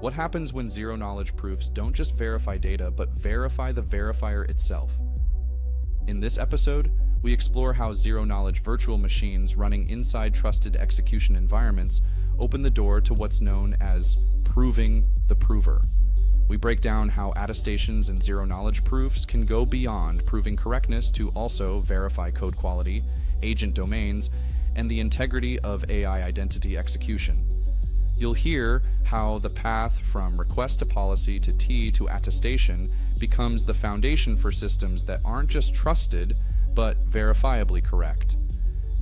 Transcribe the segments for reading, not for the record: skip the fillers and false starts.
What happens when zero-knowledge proofs don't just verify data, but verify the verifier itself? In this episode, we explore how zero-knowledge virtual machines running inside trusted execution environments open the door to what's known as proving the prover. We break down how attestations and zero-knowledge proofs can go beyond proving correctness to also verify code quality, agent domains, and the integrity of AI identity execution. You'll hear how the path from request to policy to T to attestation becomes the foundation for systems that aren't just trusted, but verifiably correct.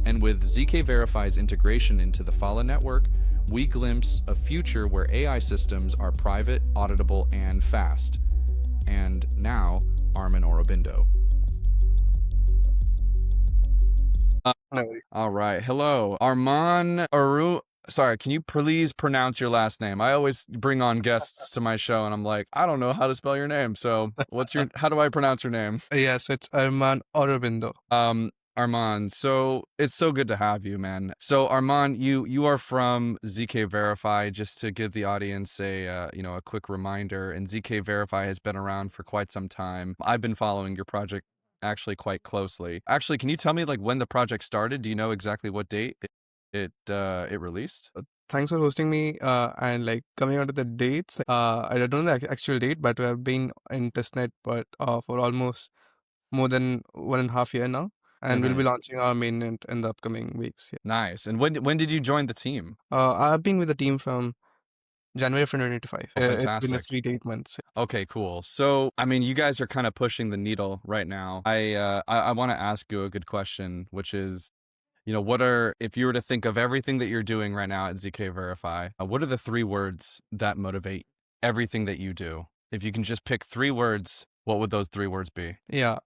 And with zkVerify's integration into the Phala network, we glimpse a future where AI systems are private, auditable, and fast. And now, Arman Aurobindo. All right. Hello, Arman Sorry, can you please pronounce your last name? I always bring on guests to my show and I'm like, I don't know how to spell your name. So how do I pronounce your name? Yes, it's Arman Aurobindo. Arman, so it's so good to have you, man. So Arman, you are from zkVerify, just to give the audience a quick reminder. And zkVerify has been around for quite some time. I've been following your project actually quite closely. Actually, can you tell me like when the project started? Do you know exactly what date it released? Thanks for hosting me and like coming out of the dates. I don't know the actual date, but we have been in testnet for almost more than 1.5 years now. And we'll be launching our mainnet in the upcoming weeks. Yeah. Nice. And when did you join the team? I've been with the team from January of 2025. Oh, It's been a fantastic. sweet 8 months. Okay, cool. So, I mean, you guys are kind of pushing the needle right now. I want to ask you a good question, which is, if you were to think of everything that you're doing right now at zkVerify, what are the 3 words that motivate everything that you do? If you can just pick 3 words, what would those 3 words be? Yeah,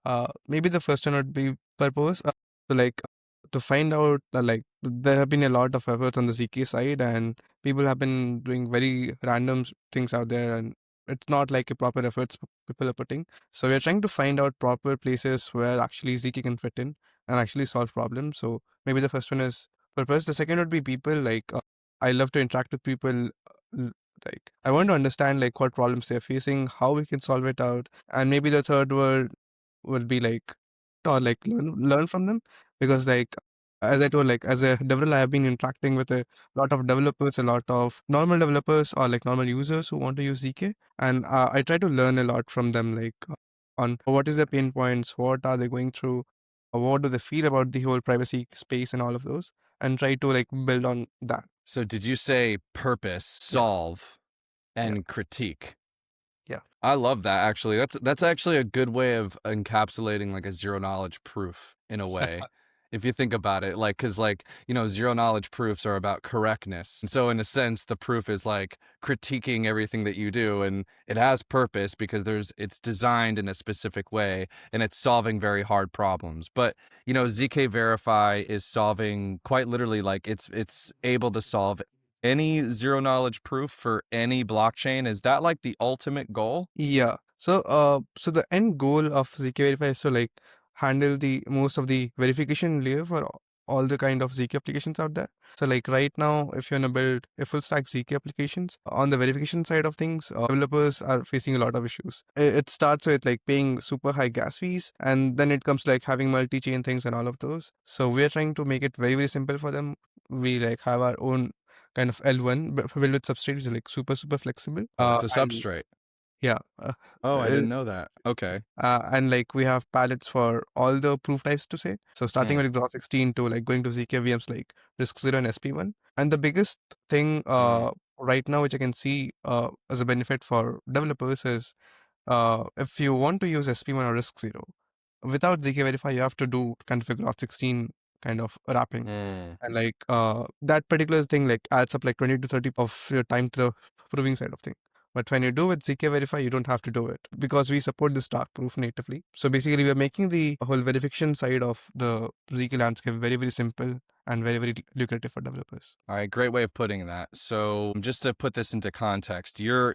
maybe the first one would be purpose. To find out there have been a lot of efforts on the ZK side, and people have been doing very random things out there, and it's not like a proper efforts people are putting. So we are trying to find out proper places where actually ZK can fit in and actually solve problems. So maybe the first one is purpose. The second would be people. I love to interact with people. I want to understand like what problems they're facing, how we can solve it out, and maybe the third word would be learn from them, because as I told, as a developer, I have been interacting with a lot of developers, a lot of normal developers or normal users who want to use ZK, and I try to learn a lot from them, on what is their pain points, what are they going through, what do they feel about the whole privacy space and all of those, and try to build on that. So did you say purpose, solve, and critique? Yeah. I love that, actually. That's actually a good way of encapsulating like a zero-knowledge proof in a way. If you think about it, because zero-knowledge proofs are about correctness. And so in a sense, the proof is like critiquing everything that you do, and it has purpose because it's designed in a specific way and it's solving very hard problems. But, zkVerify is solving quite literally, it's able to solve any zero-knowledge proof for any blockchain. Is that like the ultimate goal? Yeah. So the end goal of zkVerify is to handle the most of the verification layer for all the kind of ZK applications out there. So right now, if you want to build a full stack ZK applications, on the verification side of things, developers are facing a lot of issues. It starts with paying super high gas fees, and then it comes having multi-chain things and all of those. So we are trying to make it very, very simple for them. We have our own kind of L1 built with substrate, which is super, super flexible. It's a substrate. Yeah. I didn't know that. Okay. And we have palettes for all the proof types to say. So starting with Groth16 to going to ZK VMs like RISC Zero and SP1. And the biggest thing right now, which I can see as a benefit for developers is if you want to use SP1 or RISC Zero, without zkVerify, you have to do kind of a Groth16 kind of wrapping. And that particular thing adds up 20 to 30 of your time to the proving side of things. But when you do with zkVerify, you don't have to do it because we support this dark proof natively. So basically, we're making the whole verification side of the ZK landscape very, very simple and very, very lucrative for developers. All right, great way of putting that. So just to put this into context, you're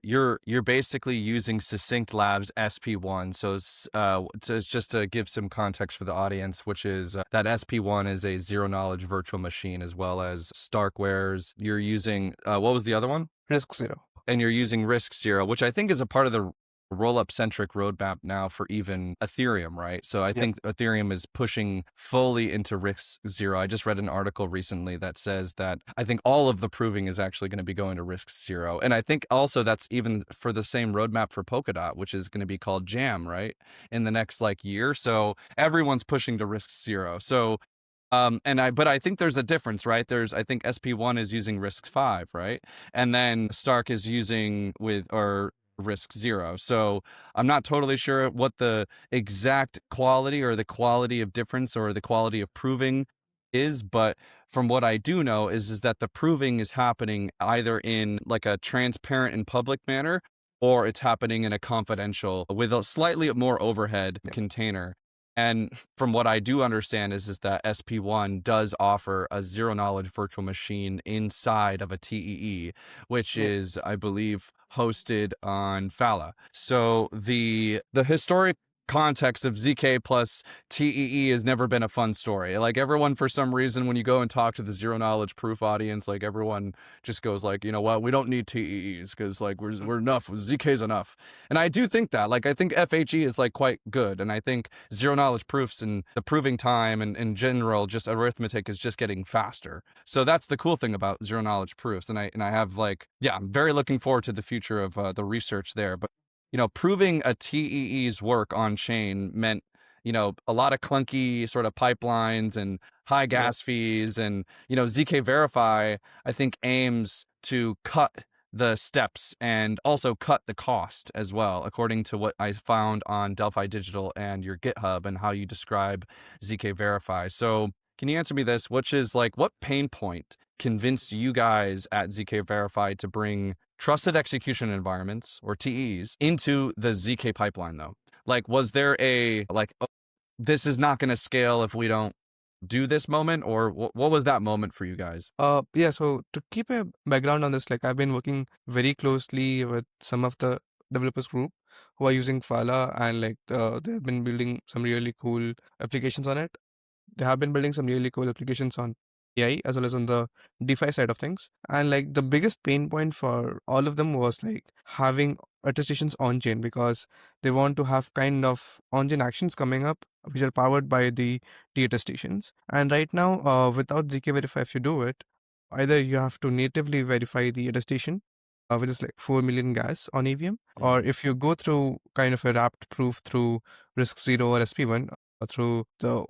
basically using Succinct Labs SP1. So it's just to give some context for the audience, which is that SP1 is a zero-knowledge virtual machine as well as Starkware's. You're using what was the other one? RISC Zero. and you're using RISC Zero, which I think is a part of the roll-up centric roadmap now for even Ethereum, right? So I Yeah. think Ethereum is pushing fully into RISC Zero. I just read an article recently that says that I think all of the proving is actually going to be going to RISC Zero. And I think also that's even for the same roadmap for Polkadot, which is going to be called Jam, right? In the next like year. So everyone's pushing to RISC Zero. So but I think there's a difference, right? I think SP1 is using RISC-V, right? And then Stark is using or RISC-Zero. So I'm not totally sure what the exact quality or the quality of difference or the quality of proving is, but from what I do know is that the proving is happening either in like a transparent and public manner, or it's happening in a confidential with a slightly more overhead Yeah. container. And from what I do understand is that SP1 does offer a zero knowledge virtual machine inside of a TEE, which Yeah. is, I believe, hosted on Phala. So the historic context of ZK plus TEE has never been a fun story. Like everyone, for some reason, when you go and talk to the zero knowledge proof audience, like everyone just goes like, you know what, we don't need TEEs because like we're enough. ZK's enough. And I do think that, like, I think FHE is like quite good. And I think zero knowledge proofs and the proving time and in general, just arithmetic is just getting faster. So that's the cool thing about zero knowledge proofs. And I have like, yeah, I'm very looking forward to the future of the research there. But, proving a TEE's work on chain meant, a lot of clunky sort of pipelines and high gas fees. And, zkVerify, I think, aims to cut the steps and also cut the cost as well, according to what I found on Delphi Digital and your GitHub and how you describe zkVerify. So can you answer me this, which is like, what pain point convinced you guys at zkVerify to bring trusted execution environments, or TEs, into the ZK pipeline though? Like, was there a, like, oh, this is not going to scale if we don't do this moment, or what was that moment for you guys? Yeah, so to keep a background on this, like I've been working very closely with some of the developers group who are using Phala, and like they have been building some really cool applications on it. They have been building some really cool applications on AI as well as on the DeFi side of things. And like the biggest pain point for all of them was like having attestations on chain, because they want to have kind of on chain actions coming up which are powered by the T attestations. And right now, without zkVerify, if you do it, either you have to natively verify the attestation, which is like 4 million gas on EVM, or if you go through kind of a wrapped proof through RISC Zero or SP1, through the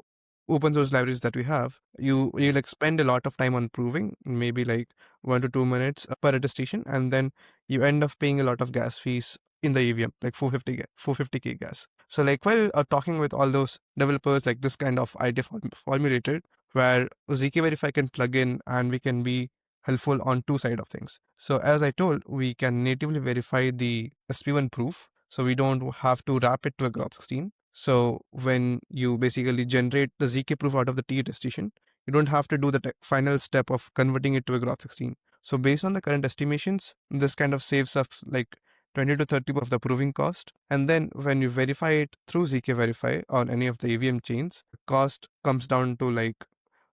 open source libraries that we have, you like spend a lot of time on proving, maybe like 1 to 2 minutes per attestation, and then you end up paying a lot of gas fees in the EVM, like 450k gas. So like while talking with all those developers, like this kind of idea formulated where zkVerify can plug in and we can be helpful on two side of things. So as I told, we can natively verify the SP1 proof, so we don't have to wrap it to a Groth16. So when you basically generate the ZK proof out of the T attestation, you don't have to do the final step of converting it to a Groth16. So based on the current estimations, this kind of saves us like 20 to 30 of the proving cost. And then when you verify it through zkVerify on any of the EVM chains, the cost comes down to like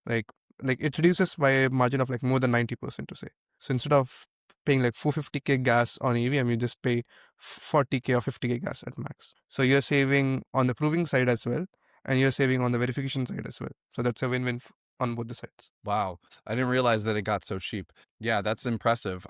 like it reduces by a margin of like more than 90% to say. So instead of paying like 450k gas on EVM, you just pay 40k or 50k gas at max. So you're saving on the proving side as well, and you're saving on the verification side as well. So that's a win-win on both the sides. Wow, I didn't realize that it got so cheap. Yeah, that's impressive.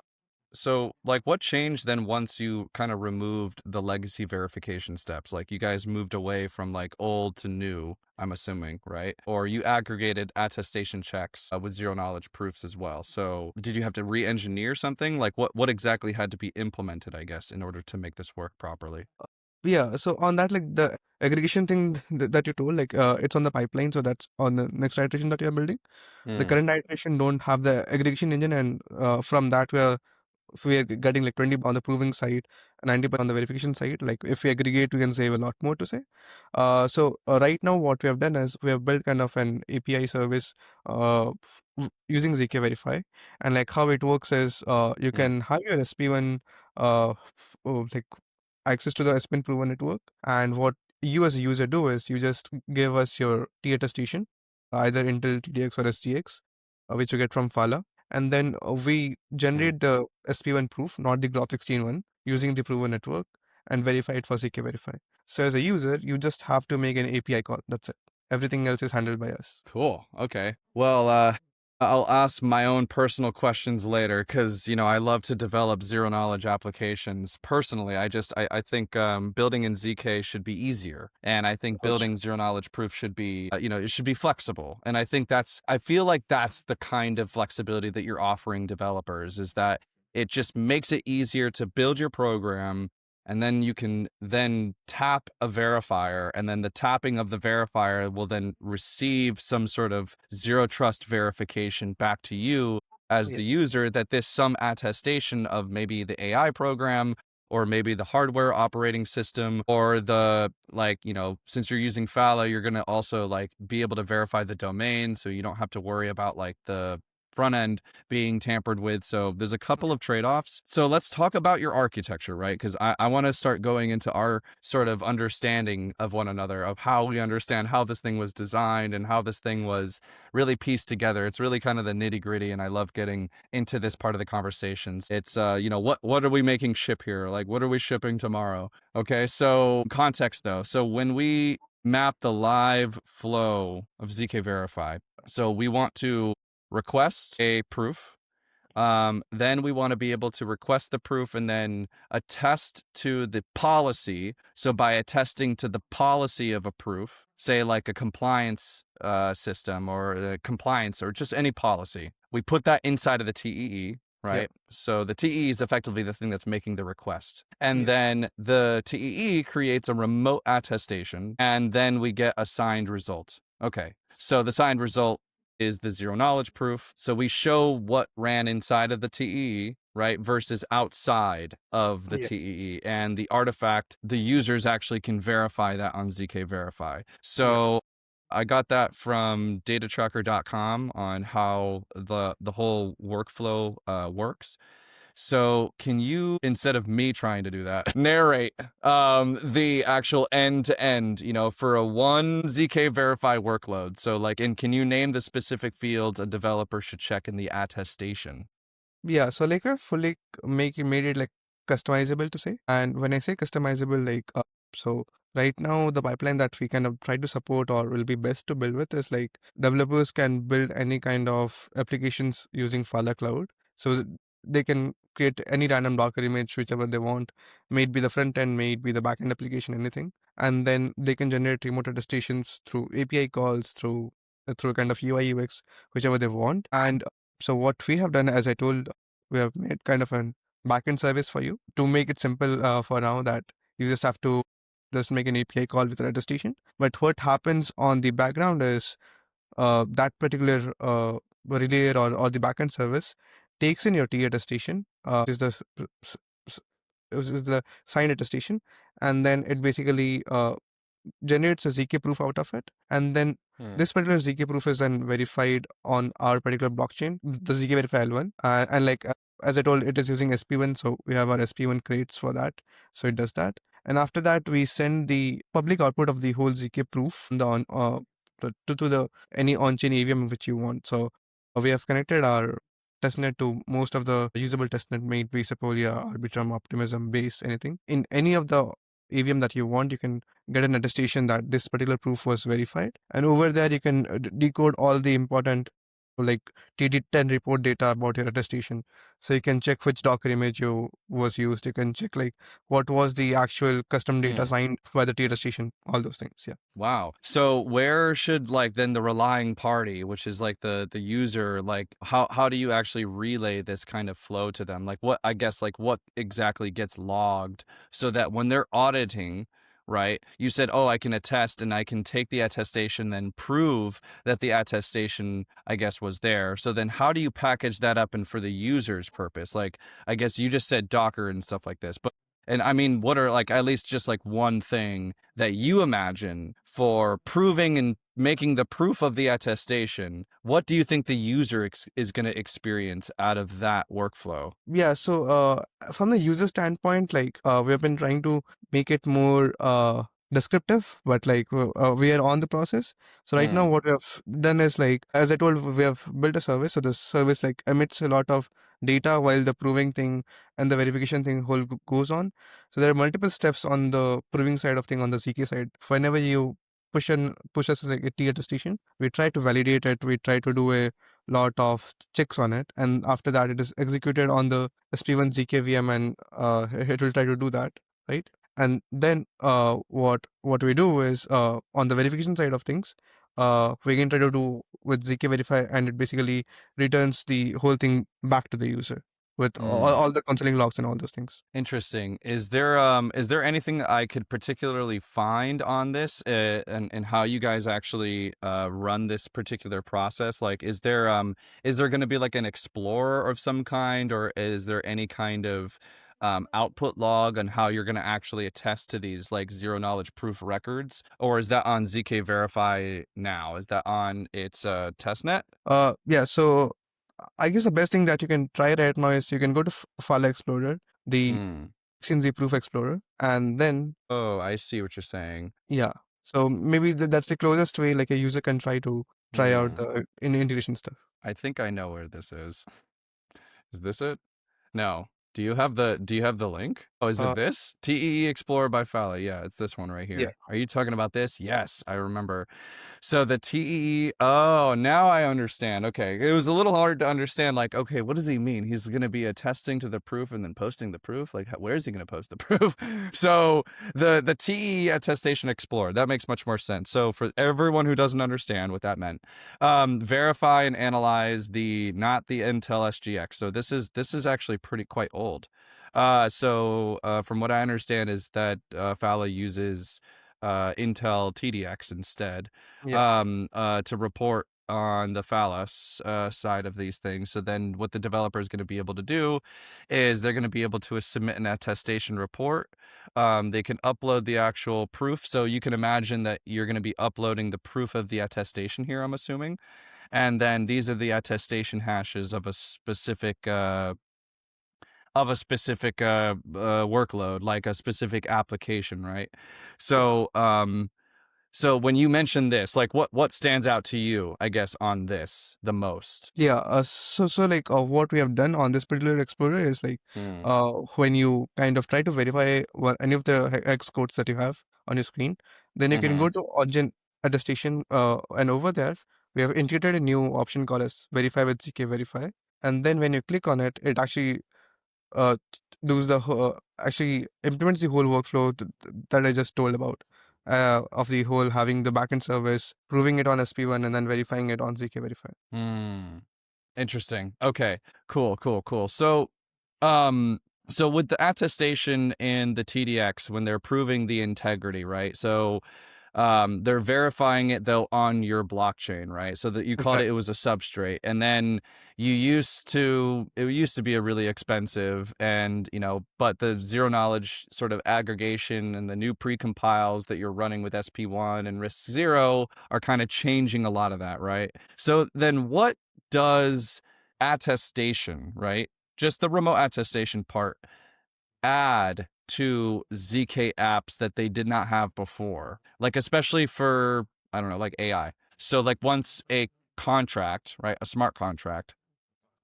So, like, what changed then once you kind of removed the legacy verification steps? Like, you guys moved away from like old to new, I'm assuming, right? Or you aggregated attestation checks with zero knowledge proofs as well. So, did you have to re-engineer something? Like, what exactly had to be implemented, I guess, in order to make this work properly? Yeah, so on that, like the aggregation thing that you told, like it's on the pipeline, so that's on the next iteration that you're building. The Mm. current iteration don't have the aggregation engine, and from that we are getting like 20 on the proving side, 90 on the verification side. Like if we aggregate, we can save a lot more to say. So right now what we have done is we have built kind of an API service using zkVerify, and like how it works is you can have your SP1 like access to the SP1 proven network, and what you as a user do is you just give us your T attestation, either Intel TDX or SGX, which you get from Phala, and then we generate the SP1 proof, not the Grok16 one, using the proven network and verify it for zkVerify. So as a user, you just have to make an API call. That's it. Everything else is handled by us. Cool. Okay. Well, I'll ask my own personal questions later because, I love to develop zero knowledge applications. Personally, I think building in ZK should be easier. And I think building zero knowledge proof should be, it should be flexible. And I think I feel like that's the kind of flexibility that you're offering developers, is that it just makes it easier to build your program. And then you can then tap a verifier, and then the tapping of the verifier will then receive some sort of zero trust verification back to you as the user that this some attestation of maybe the AI program or maybe the hardware operating system or the, since you're using Phala, you're going to also be able to verify the domain. So you don't have to worry about the front end being tampered with. So there's a couple of trade-offs. So let's talk about your architecture, right? Because I want to start going into our sort of understanding of one another, of how we understand how this thing was designed and how this thing was really pieced together. It's really kind of the nitty-gritty, and I love getting into this part of the conversations. It's what are we making ship here? What are we shipping tomorrow? Okay, so context though. So when we map the live flow of zkVerify, so we want to request a proof. Then we want to be able to request the proof and then attest to the policy. So by attesting to the policy of a proof, say a compliance system or the compliance or just any policy, we put that inside of the TEE, right? Yep. So the TEE is effectively the thing that's making the request. And then the TEE creates a remote attestation, and then we get a signed result. Okay, so the signed result is the zero knowledge proof. So we show what ran inside of the TEE, right, versus outside of the TEE. And the artifact, the users actually can verify that on zkVerify. So I got that from datatracker.com on how the whole workflow works. So can you, instead of me trying to do that, narrate the actual end-to-end, for a one zkVerify workload? So and can you name the specific fields a developer should check in the attestation? Yeah, so I fully made it customizable to say. And when I say customizable, so right now the pipeline that we kind of try to support or will be best to build with is developers can build any kind of applications using Phala Cloud. So they can create any random Docker image, whichever they want, may it be the front end, may it be the back end application, anything. And then they can generate remote attestations through API calls, through kind of UI UX, whichever they want. And so what we have done, as I told, we have made kind of a backend service for you to make it simple for now, that you just have to just make an API call with an attestation. But what happens on the background is that particular relay or the backend service takes in your T attestation, is the signed attestation, and then it basically generates a ZK proof out of it. And then this particular ZK proof is then verified on our particular blockchain, the zkVerify L1. And as I told, it is using SP1, so we have our SP1 crates for that. So it does that. And after that, we send the public output of the whole ZK proof to the any on-chain EVM which you want. So we have connected our testnet to most of the usable testnet, may it be Sepolia, Arbitrum, Optimism, Base, anything. In any of the EVM that you want, you can get an attestation that this particular proof was verified. And over there, you can decode all the important TD10 report data about your attestation. So you can check which Docker image was used. You can check what was the actual custom data signed by the T attestation, all those things. Yeah. Wow. So where should then the relying party, which is the user, how do you actually relay this kind of flow to them? What exactly gets logged so that when they're auditing, right? You said, oh, I can attest and I can take the attestation, then prove that the attestation, I guess, was there. So then how do you package that up and for the user's purpose? I guess you just said Docker and stuff like this, but, and I mean, what are at least just one thing that you imagine for proving and making the proof of the attestation? What do you think the user is going to experience out of that workflow? Yeah, so from the user standpoint, we have been trying to make it more descriptive, but like we are on the process. So right now, Mm. what we have done is like, as I told, we have built a service. So this service like emits a lot of data while the proving thing and the verification thing whole goes on. So there are multiple steps on the proving side of thing on the ZK side. Whenever you push us like a T attestation, we try to validate it. We try to do a lot of checks on it, and after that, it is executed on the SP1 ZK VM, and it will try to do that, right? And then what we do is on the verification side of things, we can try to do with zkVerify, and it basically returns the whole thing back to the user with Mm. all the counseling logs and all those things. Interesting. Is there anything that I could particularly find on this, and how you guys actually run this particular process? Like, is there going to be like an explorer of some kind, or is there any kind of output log on how you're going to actually attest to these like zero knowledge proof records, or is that on zkVerify now? Is that on its testnet? Yeah, so I guess the best thing that you can try right now is you can go to Phala Explorer, the Mm. XNZ Proof Explorer, and then Oh, I see what you're saying. yeah. So maybe that's the closest way like a user can try out Hmm. the integration stuff. I think I know where this is. Is this it? No. Do you have the link? Oh, is it Uh, this? TEE Explorer by Phala. Yeah, it's this one right yeah. here. Are you talking about this? Yes, I remember. So the TEE, oh, now I understand. Okay. It was a little hard to understand, like, okay, what does he mean? He's going to be attesting to the proof and then posting the proof? Like, where is he going to post the proof? So the TEE Attestation Explorer, that makes much more sense. So for everyone who doesn't understand what that meant, verify and analyze not the Intel SGX. So this is actually quite old. From what I understand is that Phala uses Intel TDX instead, Yeah. to report on the Phala side of these things. So then what the developer is going to be able to do is they're going to be able to submit an attestation report. They can upload the actual proof. So you can imagine that you're going to be uploading the proof of the attestation here, I'm assuming. And then these are the attestation hashes of a specific workload, like a specific application, right? So so when you mention this, like what stands out to you, I guess, on this the most? Yeah, so like what we have done on this particular explorer is like Hmm. when you kind of try to verify any of the hex codes that you have on your screen, then you can Mm-hmm. go to Origin attestation, and over there we have integrated a new option called as Verify with zkVerify, and then when you click on it, it actually does actually implements the whole workflow that I just told about, of the whole having the backend service, proving it on SP1, and then verifying it on zkVerify. Hmm. Interesting. Okay. Cool. So with the attestation in the TDX, when they're proving the integrity, right? So they're verifying it though on your blockchain, right? So that you called it Exactly. was a substrate, and then it used to be a really expensive, and but the zero knowledge sort of aggregation and the new precompiles that you're running with SP1 and RISC Zero are kind of changing a lot of that, right? So then what does attestation, right? Just the remote attestation part add to ZK apps that they did not have before? Like, especially for, I don't know, like AI. So, like, once a contract, right, a smart contract,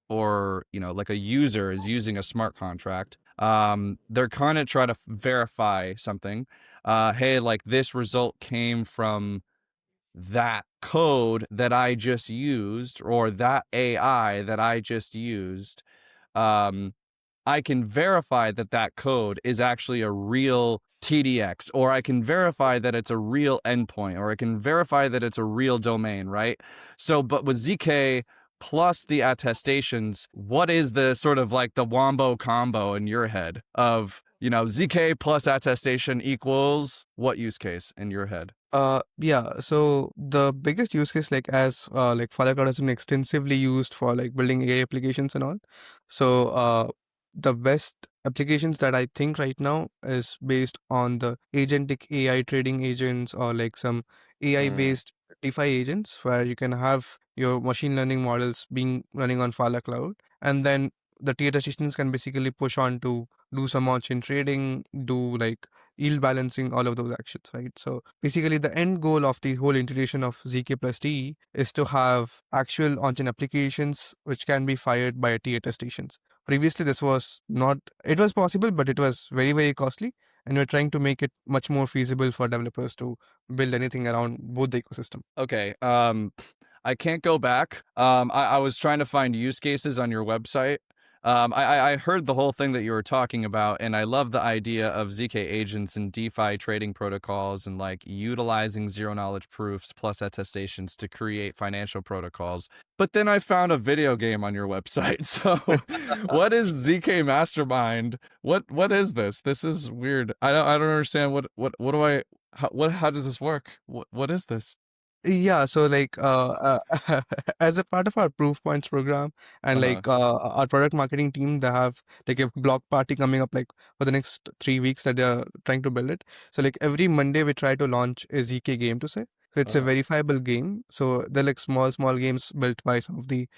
or, like a user is using a smart contract, they're kind of trying to verify something. Hey, like, this result came from that code that I just used, or that AI that I just used. Um, I can verify that that code is actually a real TDX, or I can verify that it's a real endpoint, or I can verify that it's a real domain, right? So, but with ZK plus the attestations, what is the sort of like the wombo combo in your head of, ZK plus attestation equals what use case in your head? Yeah, so the biggest use case, like as like Phala Cloud has been extensively used for like building AI applications and all. So the best applications that I think right now is based on the agentic AI trading agents, or like some AI Mm. based DeFi agents where you can have your machine learning models being running on Phala Cloud, and then the T attestations can basically push on to do some on-chain trading, do like yield balancing, all of those actions, right? So basically, the end goal of the whole integration of ZK plus TE is to have actual on-chain applications which can be fired by TA test stations. Previously, this was not, it was possible, but it was very, very costly. And we're trying to make it much more feasible for developers to build anything around both the ecosystem. Okay. I can't go back. I was trying to find use cases on your website. I heard the whole thing that you were talking about, and I love the idea of ZK agents and DeFi trading protocols and like utilizing zero knowledge proofs plus attestations to create financial protocols. But then I found a video game on your website. So what is ZK Mastermind? What is this? This is weird. I don't understand what do I how does this work? What is this? Yeah, so like as a part of our proof points program and Uh-huh. like our product marketing team, they have like a block party coming up like for the next 3 weeks that they're trying to build it. So like every Monday we try to launch a ZK game to say. So it's a Uh-huh. verifiable game. So they're like small games built by some of the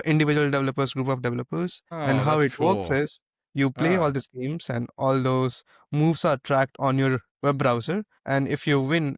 individual developers, group of developers. And Oh, how that's it works cool. is you play all Ah. these games and all those moves are tracked on your web browser, and if you win,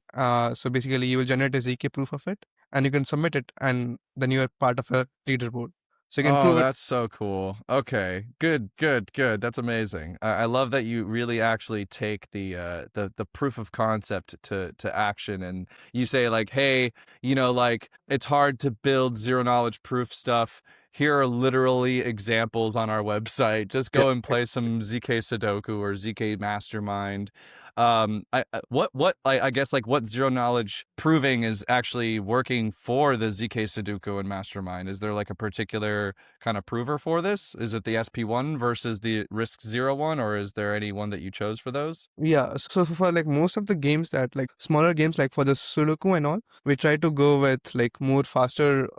so basically you will generate a ZK proof of it and you can submit it, and then you are part of a leaderboard, so you can Oh, prove it. that's so cool. Okay, good. That's amazing. I love that you really actually take the proof of concept to action, and you say like, hey, like it's hard to build zero knowledge proof stuff. Here are literally examples on our website. Just Yeah, go and play some ZK Sudoku or ZK Mastermind. I guess like what zero knowledge proving is actually working for the ZK Sudoku and Mastermind? Is there like a particular kind of prover for this? Is it the SP1 versus the RISC Zero one, or is there any one that you chose for those? yeah. So for like most of the games that like smaller games like for the Sudoku and all, we try to go with like more faster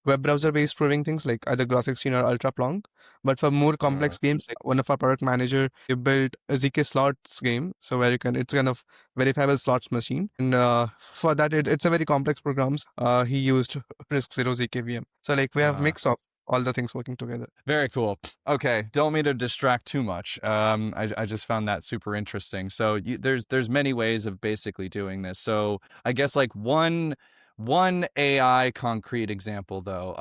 web browser based proving things like either Gross16 or UltraPlonk. But for more Uh, complex games, like one of our product manager, they built a ZK slots game. So where you can, it's kind of verifiable slots machine. And for that, it's a very complex programs. He used RISC Zero ZK VM. So like we have uh, mix of all the things working together. Very cool. Okay, don't mean to distract too much. I just found that super interesting. So there's many ways of basically doing this. So I guess like one AI concrete example though.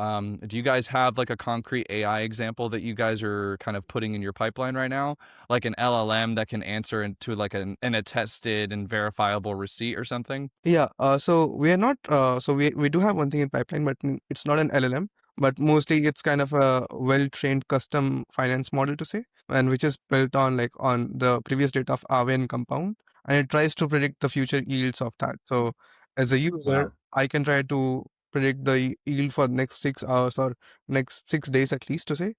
Do you guys have like a concrete AI example that you guys are kind of putting in your pipeline right now, like an LLM that can answer into like an attested and verifiable receipt or something? Yeah, so we are not, so we do have one thing in pipeline, but it's not an LLM, but mostly it's kind of a well-trained custom finance model to say, and which is built on like on the previous data of Aave and Compound, and it tries to predict the future yields of that. So as a user, Wow. I can try to predict the yield for next 6 hours or next 6 days at least to say,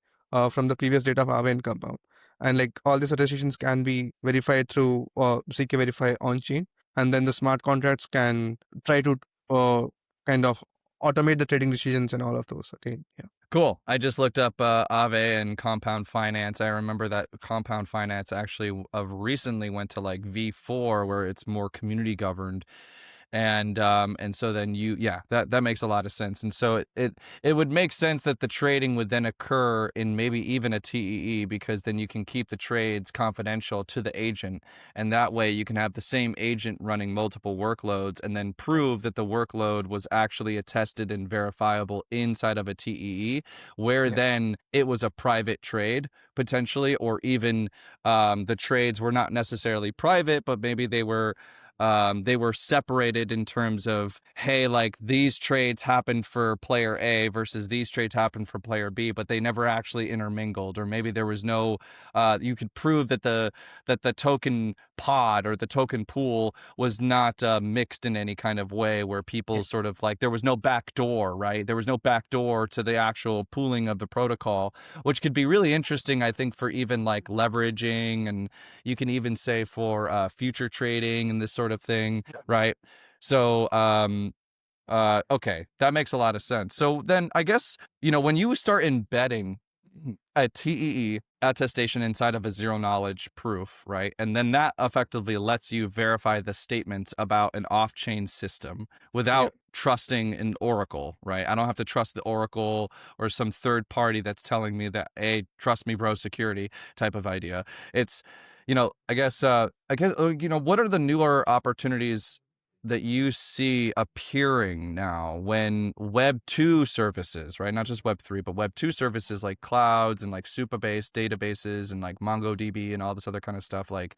from the previous data of Aave and Compound. And like all these attestations can be verified through zkVerify on-chain, and then the smart contracts can try to uh, kind of automate the trading decisions and all of those. Okay, yeah. Cool. I just looked up Aave and Compound Finance. I remember that Compound Finance actually recently went to like V4, where it's more community governed, and so then that makes a lot of sense. And so it would make sense that the trading would then occur in maybe even a TEE, because then you can keep the trades confidential to the agent, and that way you can have the same agent running multiple workloads and then prove that the workload was actually attested and verifiable inside of a TEE, where Yeah. then it was a private trade potentially, or even the trades were not necessarily private, but maybe they were separated in terms of, hey, like these trades happened for player A versus these trades happened for player B, but they never actually intermingled, or maybe there was no you could prove that the token pod or the token pool was not mixed in any kind of way, where people Yes. sort of like, there was no back door, right? There was no back door to the actual pooling of the protocol, which could be really interesting, I think, for even like leveraging, and you can even say for future trading and this sort of thing, right? So okay, that makes a lot of sense. So then I guess, when you start embedding a TEE attestation inside of a zero knowledge proof, right? And then that effectively lets you verify the statements about an off-chain system Yeah. without trusting an oracle, right? I don't have to trust the oracle or some third party that's telling me that, hey, trust me, bro, security type of idea. It's, what are the newer opportunities that you see appearing now when Web 2 services, right? Not just Web 3, but Web 2 services like clouds and like Supabase databases and like MongoDB and all this other kind of stuff, like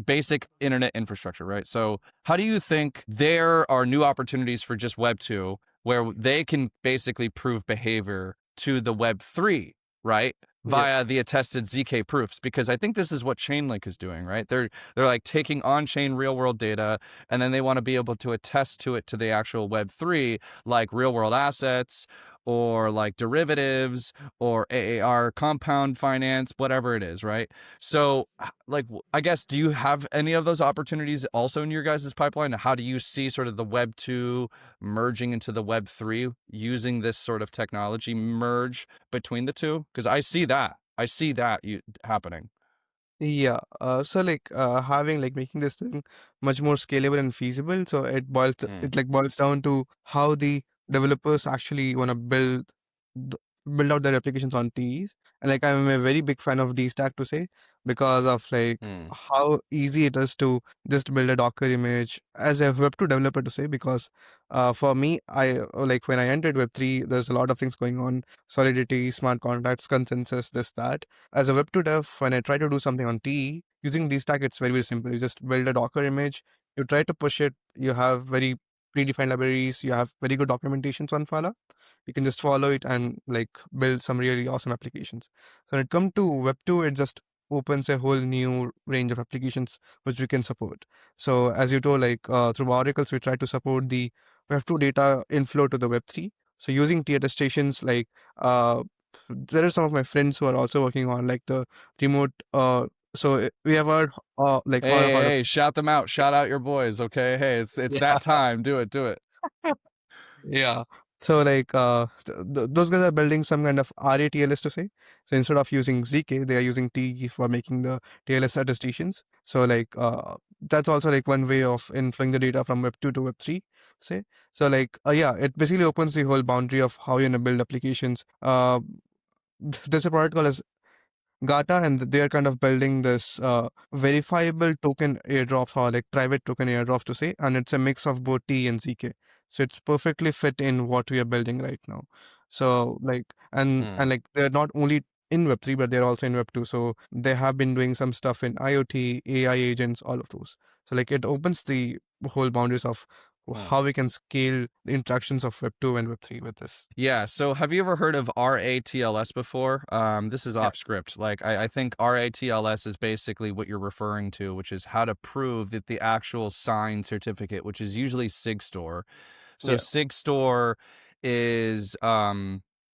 basic internet infrastructure, right? So how do you think there are new opportunities for just Web 2 where they can basically prove behavior to the Web 3, right? Yeah. Via the attested ZK proofs, because I think this is what Chainlink is doing, right? They're like taking on-chain real-world data, and then they want to be able to attest to it to the actual Web3, like real-world assets or like derivatives or AAR compound finance, whatever it is, right? So, like, I guess, do you have any of those opportunities also in your guys' pipeline? How do you see sort of the Web 2 merging into the Web 3 using this sort of technology merge between the two? Because I see that. Happening. Yeah. So like having like making this thing much more scalable and feasible. So Mm. it boils down to how the developers actually want to build out their applications on TEs. And like I'm a very big fan of DStack to say, because of like Mm. how easy it is to just build a Docker image as a Web2 developer to say, because for me, like when I entered Web3, there's a lot of things going on: Solidity, smart contracts, consensus, this, that. As a Web2 dev, when I try to do something on TE, using DStack, it's very, very simple. You just build a Docker image, you try to push it, you have very predefined libraries, you have very good documentations on Phala. You can just follow it and like build some really awesome applications. So when it comes to Web 2, it just opens a whole new range of applications which we can support. So as you told, like through oracles, we try to support the Web 2 data inflow to the Web 3. So using T attestations, like there are some of my friends who are also working on like the remote. We have heard like Hey, all hey, heard of hey, shout them out. Shout out your boys, okay? Hey, it's yeah. that time. Do it. Yeah. So like those guys are building some kind of RATLS to say. So instead of using ZK, they are using T for making the TLS attestations. So like that's also like one way of inflowing the data from Web 2 to Web 3, say. So like yeah, it basically opens the whole boundary of how you're gonna build applications. There's a product called Gata, and they are kind of building this verifiable token airdrops, or like private token airdrops to say, and it's a mix of both T and ZK. So it's perfectly fit in what we are building right now. So like Mm. and like they're not only in Web3, but they're also in Web2. So they have been doing some stuff in IoT, AI agents, all of those. So like it opens the whole boundaries of Mm. how we can scale the interactions of Web2 and Web3 with this. Yeah, so have you ever heard of RATLS before? This is Yeah. off script. Like, I think RATLS is basically what you're referring to, which is how to prove that the actual signed certificate, which is usually SigStore. So Yeah. SigStore is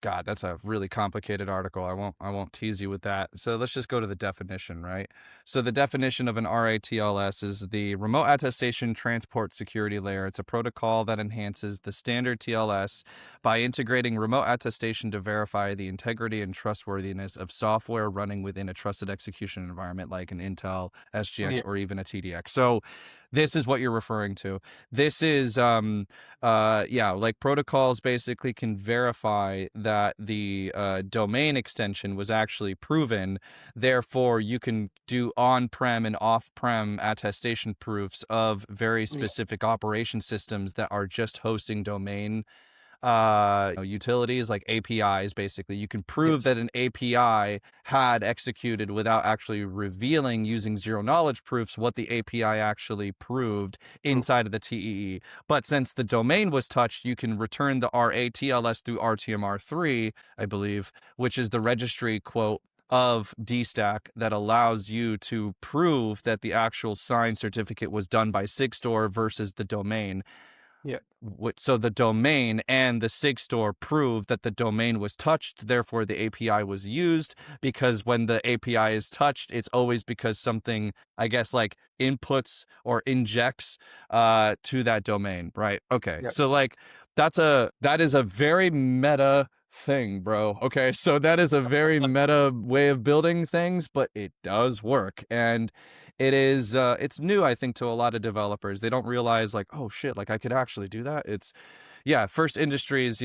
God, that's a really complicated article. I won't tease you with that. So let's just go to the definition, right? So the definition of an RATLS is the remote attestation transport security layer. It's a protocol that enhances the standard TLS by integrating remote attestation to verify the integrity and trustworthiness of software running within a trusted execution environment like an Intel, SGX, Yeah. or even a TDX. So this is what you're referring to. This is like protocols basically can verify that the domain extension was actually proven. Therefore, you can do on-prem and off-prem attestation proofs of very Yeah. specific operation systems that are just hosting domain utilities, like APIs. Basically, you can prove Yes. that an API had executed without actually revealing, using zero knowledge proofs, what the API actually proved True. inside of the TEE. But since the domain was touched, you can return the RATLS through RTMR3, I believe, which is the registry quote of DStack that allows you to prove that the actual signed certificate was done by SigStore versus the domain. Yeah. So the domain and the SigStore prove that the domain was touched, therefore the API was used, because when the API is touched, it's always because something, I guess, like inputs or injects to that domain, right? Okay. Yeah. So like that is a very meta thing, bro. Okay, so that is a very meta way of building things, but it does work. And it's new, I think, to a lot of developers. They don't realize like, oh shit, like I could actually do that. First industries,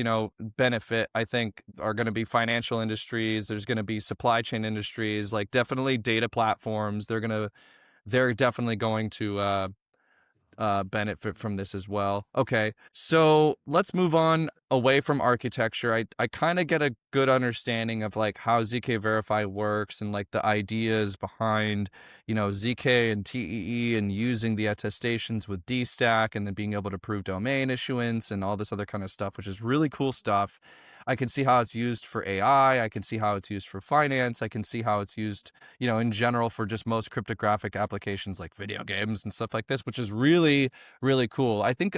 benefit, I think, are going to be financial industries. There's going to be supply chain industries, like definitely data platforms. They're definitely going to benefit from this as well. Okay, so let's move on away from architecture. I kind of get a good understanding of like how zkVerify works and like the ideas behind, ZK and TEE and using the attestations with DStack and then being able to prove domain issuance and all this other kind of stuff, which is really cool stuff. I can see how it's used for AI. I can see how it's used for finance. I can see how it's used, in general for just most cryptographic applications like video games and stuff like this, which is really, really cool. I think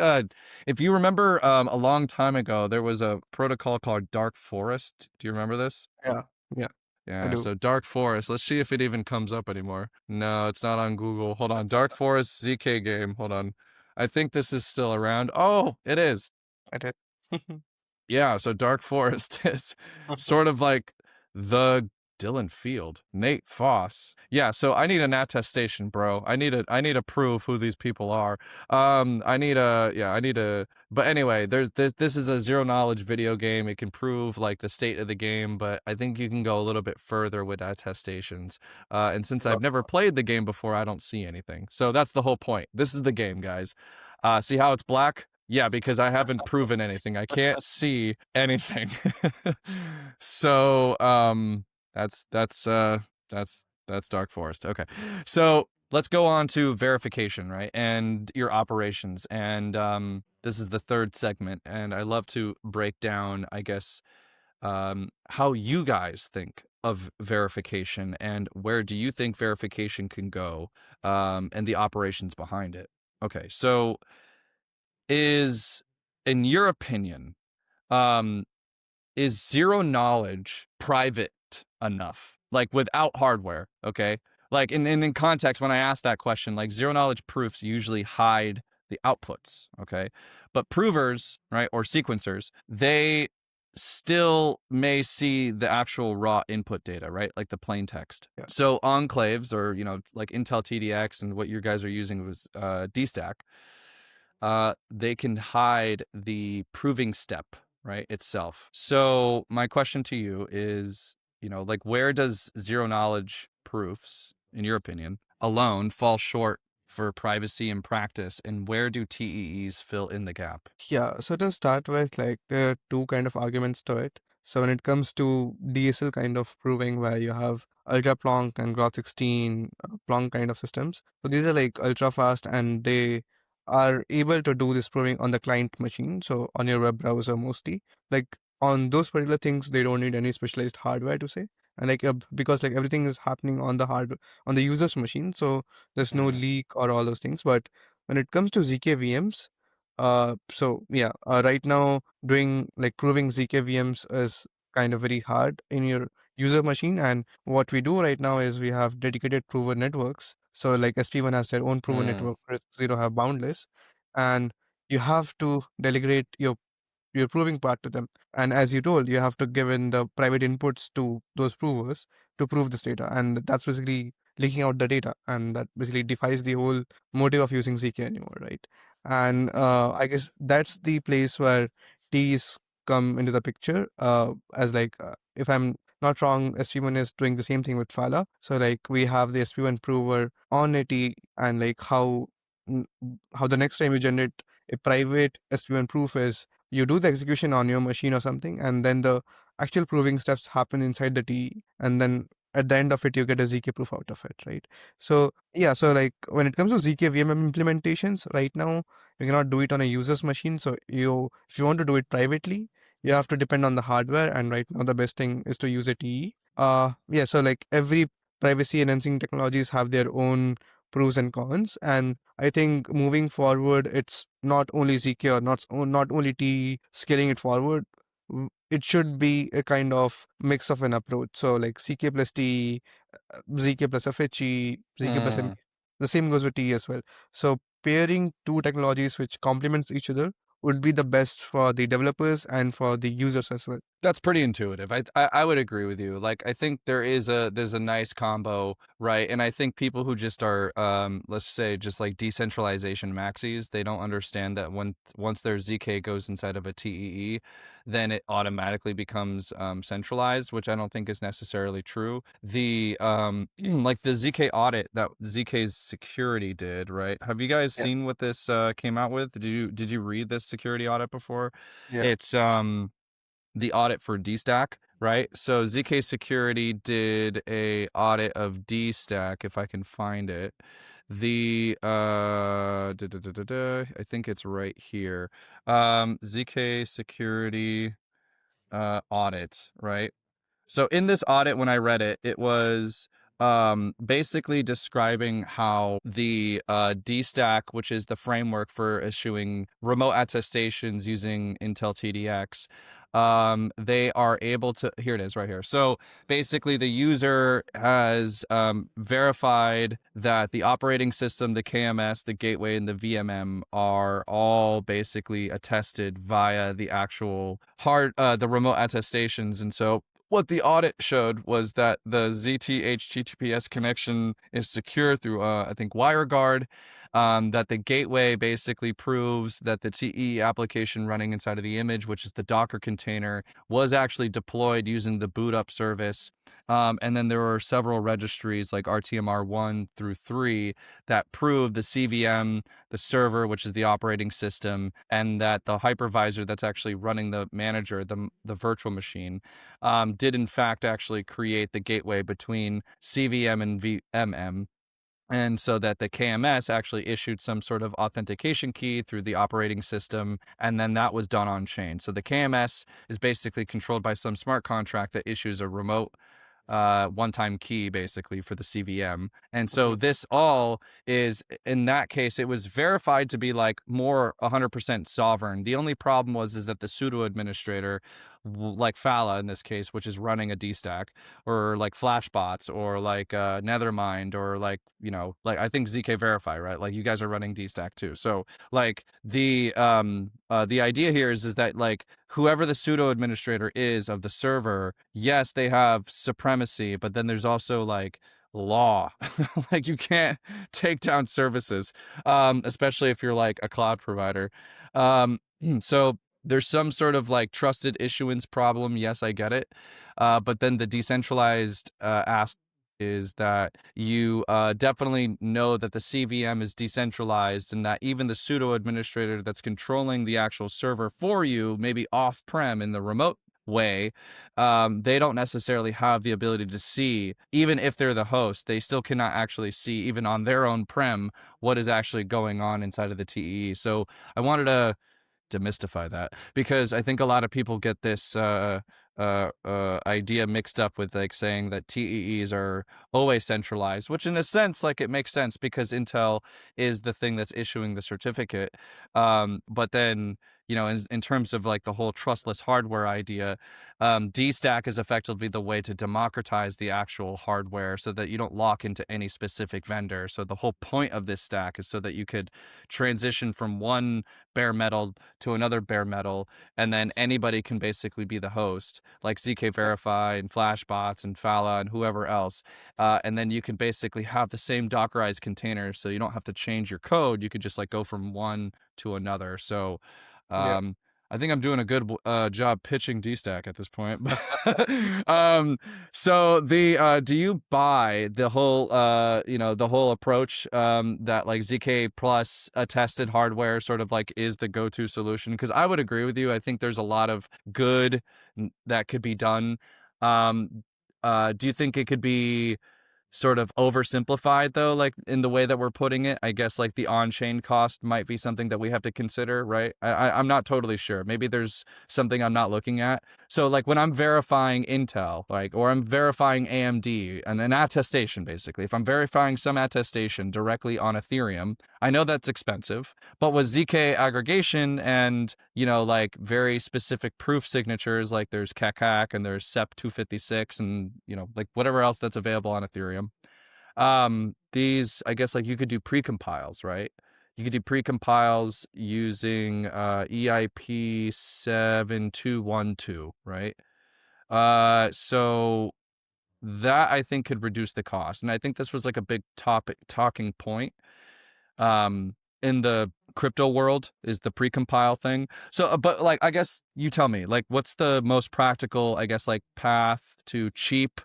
if you remember a long time ago, there was a protocol called Dark Forest. Do you remember this? Yeah, I Yeah, do. so Dark Forest. Let's see if it even comes up anymore. No, it's not on Google. Hold on. Dark Forest ZK game. Hold on. I think this is still around. Oh, it is. It is. Yeah, so Dark Forest is sort of like the Dylan Field, Nate Foss. Yeah, so I need an attestation, bro. I need to prove who these people are. But anyway, this is a zero knowledge video game. It can prove like the state of the game, but I think you can go a little bit further with attestations. And since I've never played the game before, I don't see anything. So that's the whole point. This is the game, guys. See how it's black? Yeah, because I haven't proven anything. I can't see anything. So that's Dark Forest. Okay. So let's go on to verification, right? And your operations. And this is the third segment. And I love to break down, I guess, how you guys think of verification and where do you think verification can go, and the operations behind it. Okay, so in your opinion, um, is zero knowledge private enough? Like without hardware, okay? Like in context, when I ask that question, like zero knowledge proofs usually hide the outputs, okay? But provers, right, or sequencers, they still may see the actual raw input data, right? Like the plain text. Yeah. So enclaves or, like Intel TDX and what you guys are using was DStack, they can hide the proving step, right, itself. So my question to you is, like where does zero knowledge proofs, in your opinion, alone fall short for privacy and practice, and where do TEEs fill in the gap? Yeah, so to start with, like there are two kind of arguments to it. So when it comes to DSL kind of proving where you have ultra Plonk and Groth 16 Plonk kind of systems, so these are like ultra fast and they are able to do this proving on the client machine, so on your web browser mostly. Like on those particular things, they don't need any specialized hardware to say, and like because like everything is happening on the user's machine, so there's no Mhm. leak or all those things. But when it comes to ZK VMs, right now doing like proving ZK VMs is kind of very hard in your user machine. And what we do right now is we have dedicated prover networks. So like SP1 has their own prover Mm. network, RISC Zero have Boundless, and you have to delegate your proving part to them. And as you told, you have to give in the private inputs to those provers to prove this data. And that's basically leaking out the data. And that basically defies the whole motive of using ZK anymore, right? And I guess that's the place where T's come into the picture. As like, if I'm not wrong, SP1 is doing the same thing with Phala. So like we have the SP1 prover on a T, and like n- how the next time you generate a private SP1 proof is you do the execution on your machine or something, and then the actual proving steps happen inside the T, and then at the end of it, you get a ZK proof out of it, right? So yeah, so like when it comes to ZK VMM implementations, right now you cannot do it on a user's machine. So if you want to do it privately, you have to depend on the hardware, and right now the best thing is to use a TE. Yeah, so like every privacy enhancing technologies have their own pros and cons, and I think moving forward, it's not only ZK or not only T scaling it forward. It should be a kind of mix of an approach. So like CK plus T, ZK plus FHE, ZK plus M. Mm. The same goes with T as well. So pairing two technologies which complements each other would be the best for the developers and for the users as well. That's pretty intuitive. I would agree with you. Like I think there's a nice combo, right? And I think people who just are let's say just like decentralization maxis, they don't understand that once their ZK goes inside of a TEE, then it automatically becomes centralized, which I don't think is necessarily true. The like the ZK audit that ZK's security did, right? Have you guys Yeah. seen what this came out with? Did you read this security audit before? Yeah. It's the audit for DStack, right? So ZK Security did a audit of DStack, if I can find it. The I think it's right here. ZK Security audit, right? So in this audit, when I read it, it was basically describing how the DStack, which is the framework for issuing remote attestations using Intel TDX, they are able to, here it is right here. So basically the user has verified that the operating system, the KMS, the gateway, and the VMM are all basically attested via the actual the remote attestations. And so what the audit showed was that the ZT HTTPS connection is secure through, I think, WireGuard. That the gateway basically proves that the TE application running inside of the image, which is the Docker container, was actually deployed using the boot up service. And then there were several registries like RTMR 1 through 3 that prove the CVM, the server, which is the operating system, and that the hypervisor that's actually running the manager, the virtual machine, did in fact actually create the gateway between CVM and VMM. And so that the KMS actually issued some sort of authentication key through the operating system, and then that was done on chain. So the KMS is basically controlled by some smart contract that issues a remote one-time key basically for the CVM. And so this all is, in that case, it was verified to be like more 100% sovereign. The only problem is that the pseudo administrator, like Phala in this case, which is running a DStack, or like Flashbots, or like Nethermind, or like, you know, like I think zkVerify, right? Like you guys are running DStack too. So like the idea here is that like whoever the pseudo administrator is of the server, yes, they have supremacy, but then there's also like law. Like you can't take down services, especially if you're like a cloud provider. So there's some sort of like trusted issuance problem. Yes, I get it. But then the decentralized aspect is that you definitely know that the CVM is decentralized, and that even the pseudo administrator that's controlling the actual server for you, maybe off-prem in the remote way, they don't necessarily have the ability to see, even if they're the host, they still cannot actually see, even on their own prem, what is actually going on inside of the TEE. So I wanted to demystify that, because I think a lot of people get this idea mixed up with like saying that TEEs are always centralized, which in a sense, like it makes sense because Intel is the thing that's issuing the certificate. But then, you know, in terms of like the whole trustless hardware idea, DStack is effectively the way to democratize the actual hardware so that you don't lock into any specific vendor. So the whole point of this stack is so that you could transition from one bare metal to another bare metal, and then anybody can basically be the host, like zkVerify and Flashbots and Phala and whoever else. And then you can basically have the same Dockerized container, so you don't have to change your code. You could just like go from one to another. So Yeah. I think I'm doing a good job pitching DStack at this point. So the do you buy the whole you know, the whole approach that like ZK plus attested hardware sort of like is the go-to solution? Because I would agree with you. I think there's a lot of good that could be done. Do you think it could be sort of oversimplified though, like in the way that we're putting it? I guess like the on-chain cost might be something that we have to consider, right? I'm not totally sure. Maybe there's something I'm not looking at. So like when I'm verifying Intel, like, or I'm verifying AMD and an attestation, basically, if I'm verifying some attestation directly on Ethereum, I know that's expensive, but with ZK aggregation and, you know, like very specific proof signatures, like there's KAK and there's SEP256 and, you know, like whatever else that's available on Ethereum. These, I guess, like you could do precompiles, right? You could do precompiles using EIP 7212, right? So that I think could reduce the cost, and I think this was like a big talking point in the crypto world, is the precompile thing. So but like, I guess you tell me, like, what's the most practical, I guess, like, path to cheap,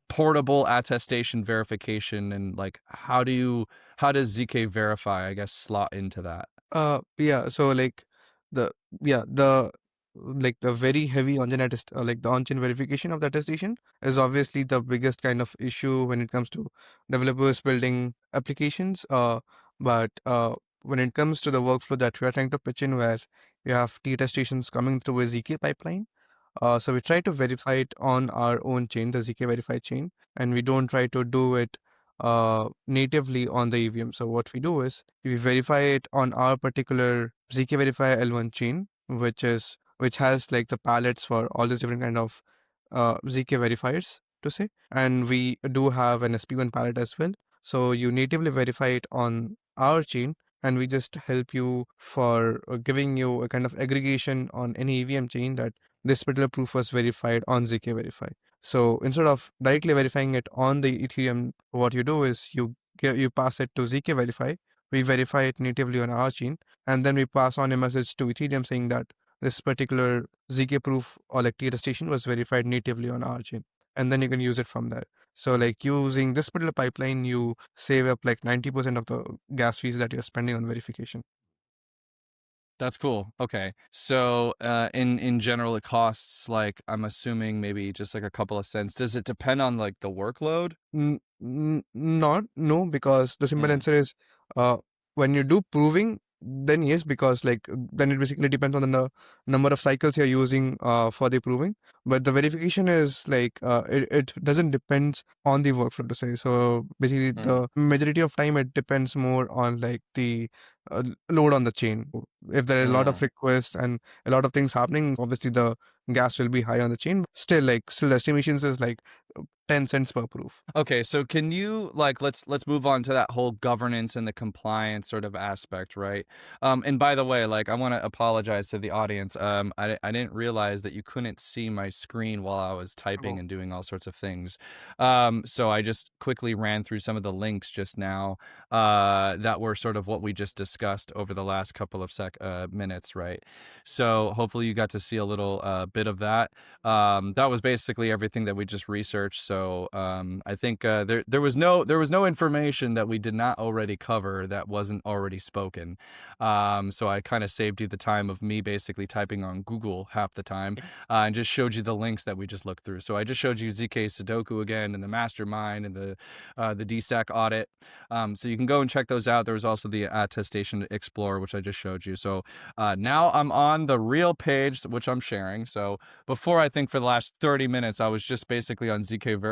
portable attestation verification, and like, how does zkVerify, I guess, slot into that? Yeah, so like the the like the very heavy on-chain like the on-chain verification of the attestation is obviously the biggest kind of issue when it comes to developers building applications. But when it comes to the workflow that we are trying to pitch in, where you have T attestations coming through a ZK pipeline, so we try to verify it on our own chain, the zkVerify chain, and we don't try to do it natively on the EVM. So what we do is we verify it on our particular zkVerify L1 chain, which has like the palettes for all these different kind of ZK verifiers to say, and we do have an SP1 palette as well. So you natively verify it on our chain, and we just help you for giving you a kind of aggregation on any EVM chain that this particular proof was verified on zkVerify. So instead of directly verifying it on the Ethereum, what you do is you pass it to zkVerify. We verify it natively on our chain, and then we pass on a message to Ethereum saying that this particular ZK proof or like T attestation was verified natively on our chain, and then you can use it from there. So like using this particular pipeline, you save up like 90% of the gas fees that you're spending on verification. That's cool. Okay. So, in general, it costs, like, I'm assuming, maybe just like a couple of cents. Does it depend on like the workload? Not, no, because the simple Mm. answer is uh when you do proving, then yes, because like then it basically depends on the number of cycles you're using for the proving. But the verification is like it doesn't depend on the workflow to say. So basically the majority of time it depends more on like the load on the chain. If there are a lot of requests and a lot of things happening, obviously the gas will be high on the chain. Still the estimations is like 10 cents per proof. Okay, so can you, like, let's move on to that whole governance and the compliance sort of aspect, right? And by the way, like, I want to apologize to the audience. I didn't realize that you couldn't see my screen while I was typing and doing all sorts of things. So I just quickly ran through some of the links just now that were sort of what we just discussed over the last couple of minutes, right? So hopefully you got to see a little bit of that. That was basically everything that we just researched. So I think there was no information that we did not already cover that wasn't already spoken. So I kind of saved you the time of me basically typing on Google half the time and just showed you the links that we just looked through. So I just showed you ZK Sudoku again, and the mastermind, and the DSAC audit. So you can go and check those out. There was also the attestation explorer, which I just showed you. So now I'm on the real page, which I'm sharing. So before, I think for the last 30 minutes, I was just basically on zkVerify.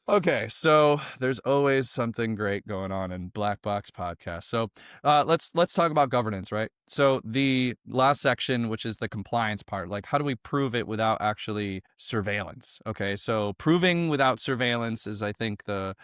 Okay, so there's always something great going on in Black Box Podcast. So let's talk about governance, right? So the last section, which is the compliance part, like, how do we prove it without actually surveillance? Okay, so proving without surveillance is, I think, the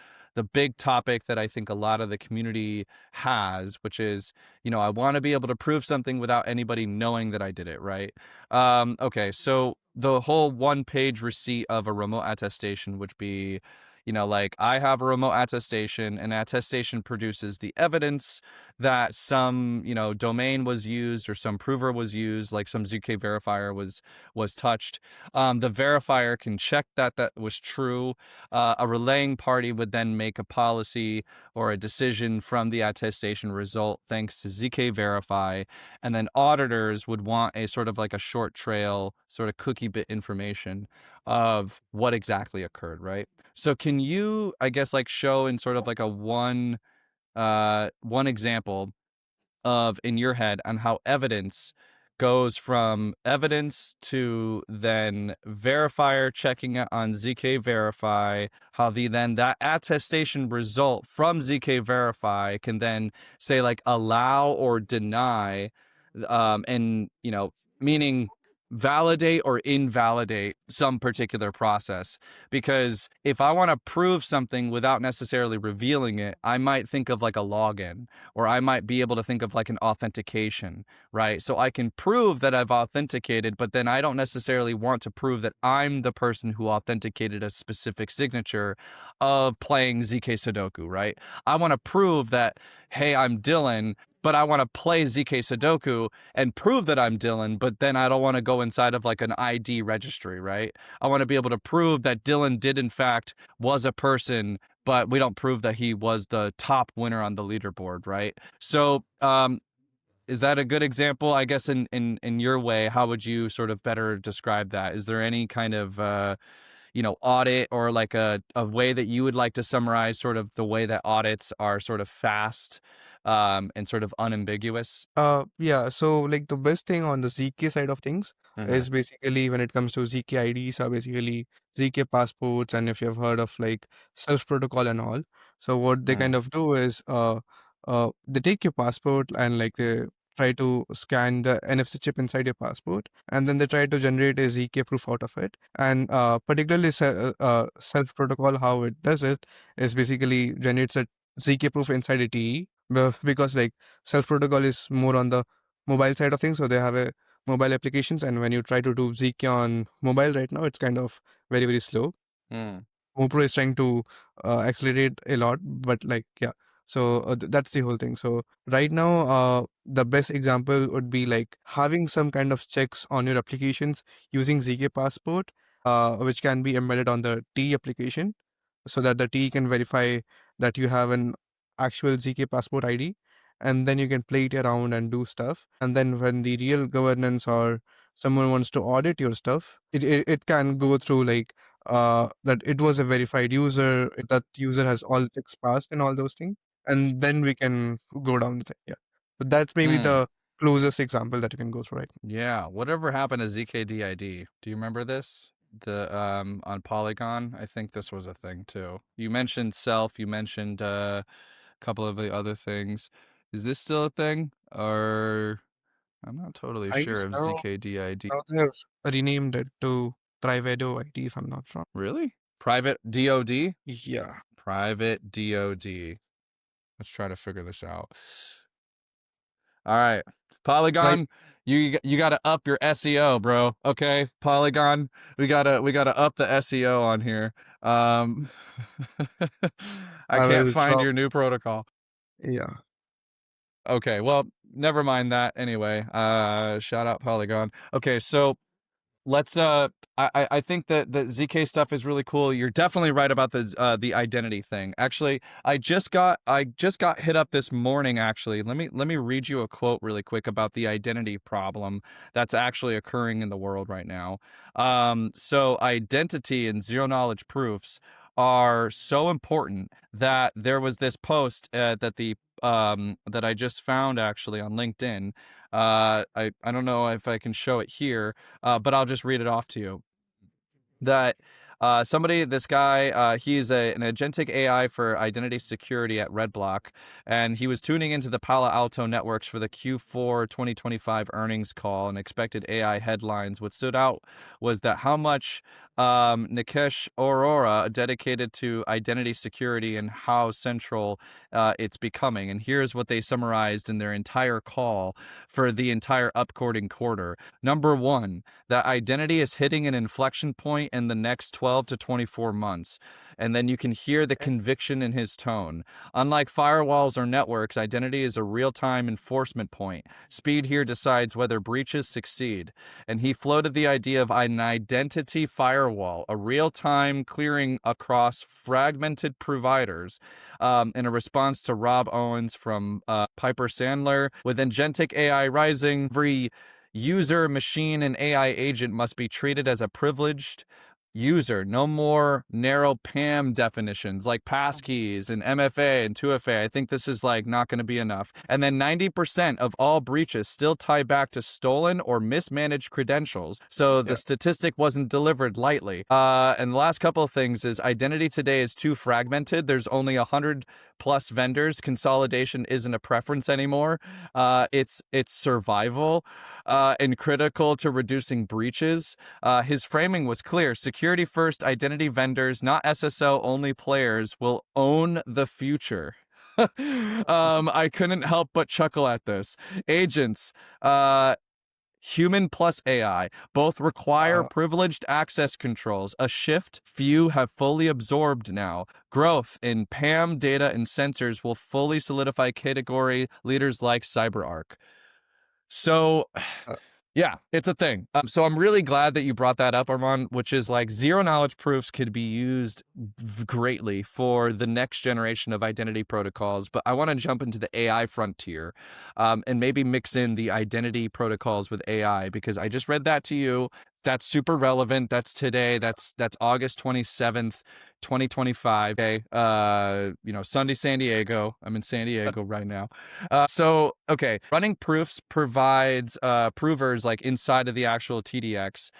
big topic that I think a lot of the community has, which is, I want to be able to prove something without anybody knowing that I did it, right? Okay, so the whole one-page receipt of a remote attestation would be, like, I have a remote attestation, and attestation produces the evidence that some, domain was used, or some prover was used, like some ZK verifier was touched. The verifier can check that was true. A relaying party would then make a policy or a decision from the attestation result thanks to zkVerify, and then auditors would want a sort of like a short trail, sort of cookie bit information of what exactly occurred, right? So can you, I guess, like, show in sort of like a one example of, in your head, on how evidence goes from evidence to then verifier checking it on zkVerify, how then that attestation result from zkVerify can then say, like, allow or deny, and meaning validate or invalidate some particular process. Because if I want to prove something without necessarily revealing it, I might think of like a login, or I might be able to think of like an authentication, right? So I can prove that I've authenticated, but then I don't necessarily want to prove that I'm the person who authenticated a specific signature of playing ZK Sudoku, right? I want to prove that, hey, I'm Dylan, but I want to play ZK Sudoku and prove that I'm Dylan, but then I don't want to go inside of like an ID registry, right? I want to be able to prove that Dylan did in fact was a person, but we don't prove that he was the top winner on the leaderboard, right? So is that a good example? I guess in your way, how would you sort of better describe that? Is there any kind of audit, or like a way that you would like to summarize sort of the way that audits are sort of fast and sort of unambiguous? Yeah, so like the best thing on the ZK side of things is basically when it comes to ZK IDs are basically ZK passports, and if you've heard of like self protocol and all. So what they kind of do is they take your passport and like they try to scan the NFC chip inside your passport, and then they try to generate a ZK proof out of it. And particularly self protocol, how it does it is basically generates a ZK proof inside a TE, because like self protocol is more on the mobile side of things, so they have a mobile applications, and when you try to do zk on mobile right now, it's kind of very very slow. Mopro is trying to accelerate a lot, but like yeah, so that's the whole thing. So right now the best example would be like having some kind of checks on your applications using zk passport, which can be embedded on the T application, so that the T can verify that you have an actual ZK passport ID, and then you can play it around and do stuff. And then when the real governance or someone wants to audit your stuff, it can go through like that it was a verified user, that user has all checks passed and all those things, and then we can go down the thing. Yeah, but that's maybe the closest example that you can go through right now. Yeah. Whatever happened to zkDID? Do you remember this? The on Polygon, I think this was a thing too. You mentioned self, you mentioned a couple of the other things. Is this still a thing? Or I'm not totally I sure guess if now, zkDID. now they have renamed it to private ID, if I'm not wrong. Really? Private DOD? Yeah. Private DOD. Let's try to figure this out. All right. Polygon, you got to up your SEO, bro. Okay? Polygon, we got to up the SEO on here. I can't will find drop. your new protocol. Yeah. Okay, well, never mind that anyway. Shout out Polygon. Okay, so let's I think that the ZK stuff is really cool. You're definitely right about the identity thing. Actually, I just got hit up this morning actually. Let me read you a quote really quick about the identity problem that's actually occurring in the world right now. So identity and zero knowledge proofs are so important that there was this post that I just found actually on LinkedIn. I don't know if I can show it here, but I'll just read it off to you. That this guy, he's an agentic AI for identity security at Redblock, and he was tuning into the Palo Alto networks for the Q4 2025 earnings call and expected AI headlines. What stood out was that how much Nikesh Aurora dedicated to identity security and how central it's becoming. And here's what they summarized in their entire call for the entire upcoding quarter. Number one, that identity is hitting an inflection point in the next 12 to 24 months. And then you can hear the conviction in his tone. Unlike firewalls or networks, identity is a real-time enforcement point. Speed here decides whether breaches succeed. And he floated the idea of an identity firewall, a real-time clearing across fragmented providers, in a response to Rob Owens from Piper Sandler. With agentic AI rising, every user, machine, and AI agent must be treated as a privileged user. No more narrow PAM definitions like passkeys and MFA and 2FA. I think this is like not going to be enough. And then 90% of all breaches still tie back to stolen or mismanaged credentials. So the statistic wasn't delivered lightly. And the last couple of things is identity today is too fragmented. There's only 100 plus vendors, consolidation isn't a preference anymore. It's survival and critical to reducing breaches. His framing was clear. Security first, identity vendors, not SSO only players, will own the future. I couldn't help but chuckle at this. Agents, human plus AI, both require privileged access controls, a shift few have fully absorbed now. Growth in PAM data and sensors will fully solidify category leaders like CyberArk. So, yeah, it's a thing. So I'm really glad that you brought that up, Arman, which is like zero knowledge proofs could be used greatly for the next generation of identity protocols. But I want to jump into the AI frontier and maybe mix in the identity protocols with AI, because I just read that to you. That's super relevant. That's today. That's August 27th, 2025. Okay. Sunday, San Diego. I'm in San Diego right now. Okay, running proofs provides provers like inside of the actual TDX.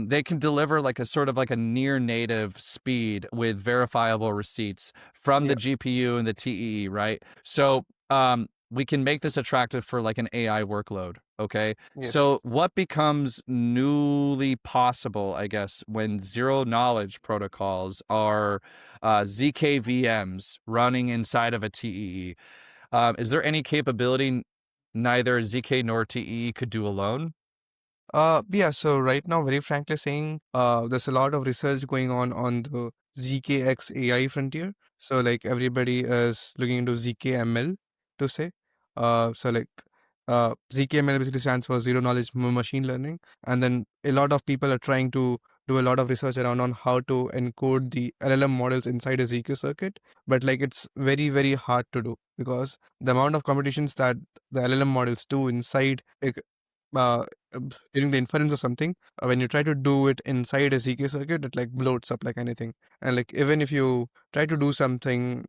They can deliver like a sort of like a near native speed with verifiable receipts from the GPU and the TEE, right? So we can make this attractive for like an AI workload. Okay. Yes. So what becomes newly possible, I guess, when zero knowledge protocols are zkVMs running inside of a TEE? Is there any capability neither ZK nor TEE could do alone? Yeah, so right now, very frankly saying, there's a lot of research going on the ZKX AI frontier. So like everybody is looking into ZKML to say. ZKML basically stands for zero knowledge machine learning. And then a lot of people are trying to do a lot of research around on how to encode the LLM models inside a ZK circuit. But like it's very, very hard to do because the amount of computations that the LLM models do inside uh, during the inference or something, when you try to do it inside a ZK circuit, it like bloats up like anything. And like even if you try to do something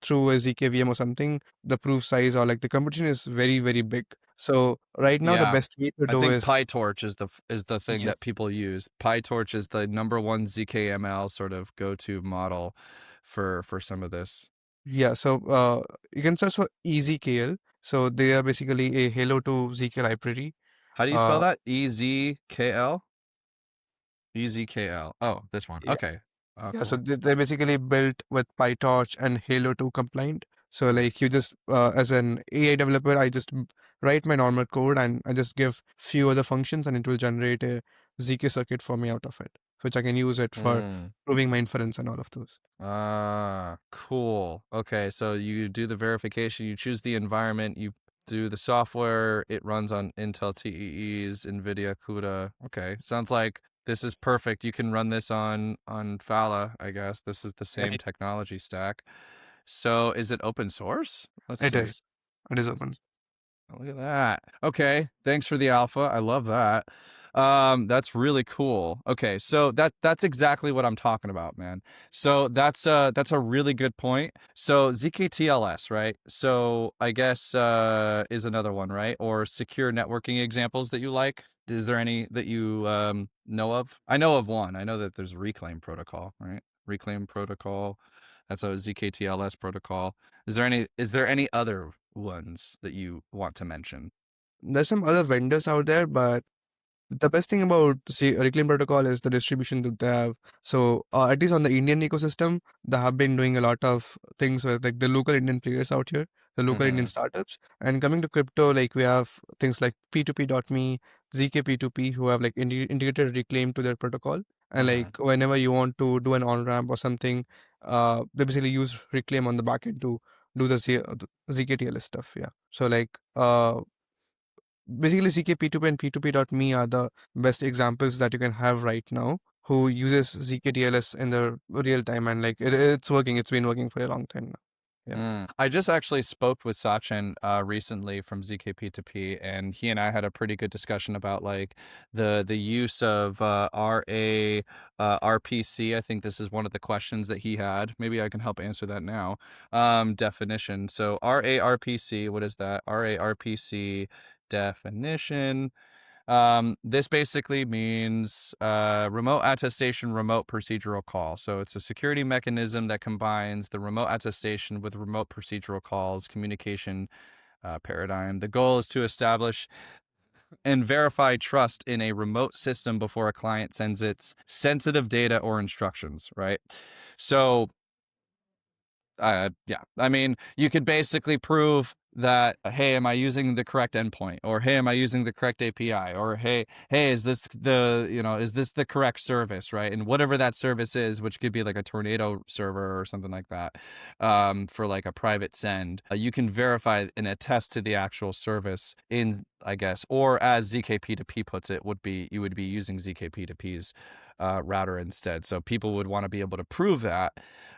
through a ZK VM or something, the proof size or like the computation is very, very big. So right now, the Yeah. best way to I do think is PyTorch is the thing yes, that people use. PyTorch is the #1 zkML sort of go-to model for some of this. yeah. So you can search for EZKL. So they are basically a Halo to ZK library. How do you spell that? EZKL? EZKL. Oh, this one. Yeah. Okay. Yeah, so Cool. they're basically built with PyTorch and Halo 2 compliant. So like you just, as an AI developer, I just write my normal code and I just give few other functions and it will generate a ZK circuit for me out of it, which I can use it for Mm. proving my inference and all of those. Cool. Okay, so you do the verification, you choose the environment, you do the software, it runs on Intel TEEs, NVIDIA CUDA. Okay, sounds like this is perfect. You can run this on Phala, I guess. This is the same Right. technology stack. So is it open source? Let's It see. is. It is open. Oh, look at that. Okay, thanks for the alpha. I love that. That's really cool. Okay, so that's exactly what I'm talking about, man. So that's a really good point. So zkTLS, right? So I guess is another one, right? Or secure networking examples that you like? Is there any that you know of? I know of one. I know that there's Reclaim protocol, right? Reclaim protocol. That's a zkTLS protocol. Is there any other ones that you want to mention? There's some other vendors out there, but the best thing about Reclaim Protocol is the distribution that they have. So at least on the Indian ecosystem, they have been doing a lot of things with like the local Indian players out here, the local Indian startups. And coming to crypto, like we have things like P2P.me, ZK P2P, who have like integrated Reclaim to their protocol. And like whenever you want to do an on ramp or something, they basically use Reclaim on the backend to do the ZKTLS stuff. Yeah. So like basically ZK P2P and P2P.me are the best examples that you can have right now who uses ZKTLS in the real time, and like it's working. It's been working for a long time now. Yeah. I just actually spoke with Sachin recently from ZKP2P, and he and I had a pretty good discussion about like the use of RPC. I think this is one of the questions that he had. Maybe I can help answer that now. Definition. So RARPC, what is that? RARPC definition. This basically means remote attestation, remote procedural call. So it's a security mechanism that combines the remote attestation with remote procedural calls communication paradigm. The goal is to establish and verify trust in a remote system before a client sends its sensitive data or instructions, right? So yeah, I mean, you could basically prove that, hey, am I using the correct endpoint, or hey, am I using the correct API, or hey, is this is this the correct service, right? And whatever that service is, which could be like a Tornado server or something like that, for like a private send, you can verify and attest to the actual service in, I guess, or as zkP2P puts it, you would be using zkP2P's router instead. So people would want to be able to prove that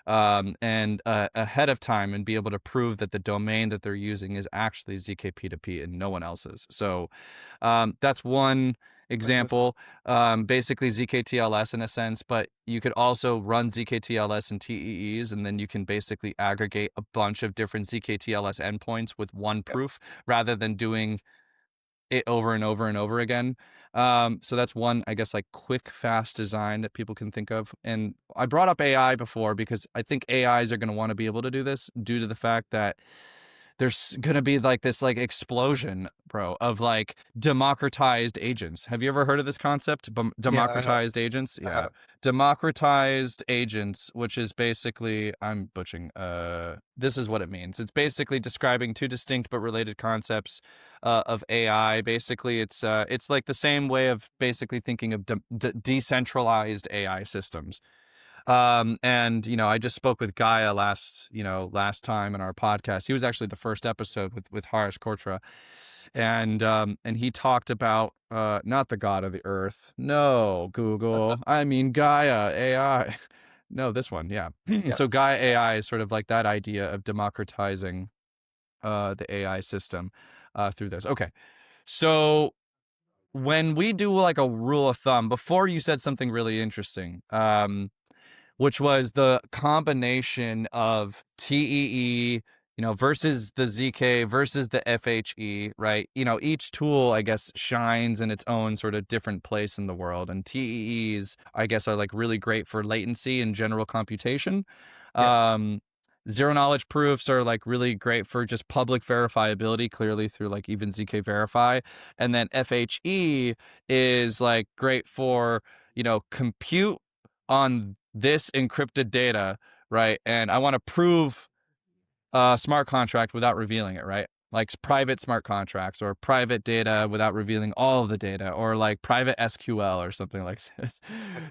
and ahead of time, and be able to prove that the domain that they're using is actually zkP2P and no one else's. So that's one example, basically zkTLS in a sense, but you could also run zkTLS and TEEs, and then you can basically aggregate a bunch of different zkTLS endpoints with one proof rather than doing it over and over and over again. So that's one, I guess, like quick, fast design that people can think of. And I brought up AI before because I think AIs are going to want to be able to do this due to the fact that there's going to be like this like explosion, bro, of like democratized agents. Have you ever heard of this concept? Democratized agents? Yeah. Democratized agents, which is basically, I'm butchering, this is what it means. It's basically describing two distinct but related concepts of AI. Basically, it's like the same way of basically thinking of decentralized AI systems. And I just spoke with Gaia last time in our podcast. He was actually the first episode with Harish Kotra, and he talked about not the god of the earth, no, Google, I mean Gaia AI, no, this one, yeah. So Gaia AI is sort of like that idea of democratizing the AI system through this. Okay, so when we do like a rule of thumb, before you said something really interesting, which was the combination of TEE, versus the ZK versus the FHE, right? Each tool, I guess, shines in its own sort of different place in the world. And TEEs, I guess, are like really great for latency and general computation. Zero knowledge proofs are like really great for just public verifiability, clearly through like even zkVerify. And then FHE is like great for, compute on this encrypted data, right? And I want to prove a smart contract without revealing it, right? Like private smart contracts or private data without revealing all of the data, or like private SQL or something like this.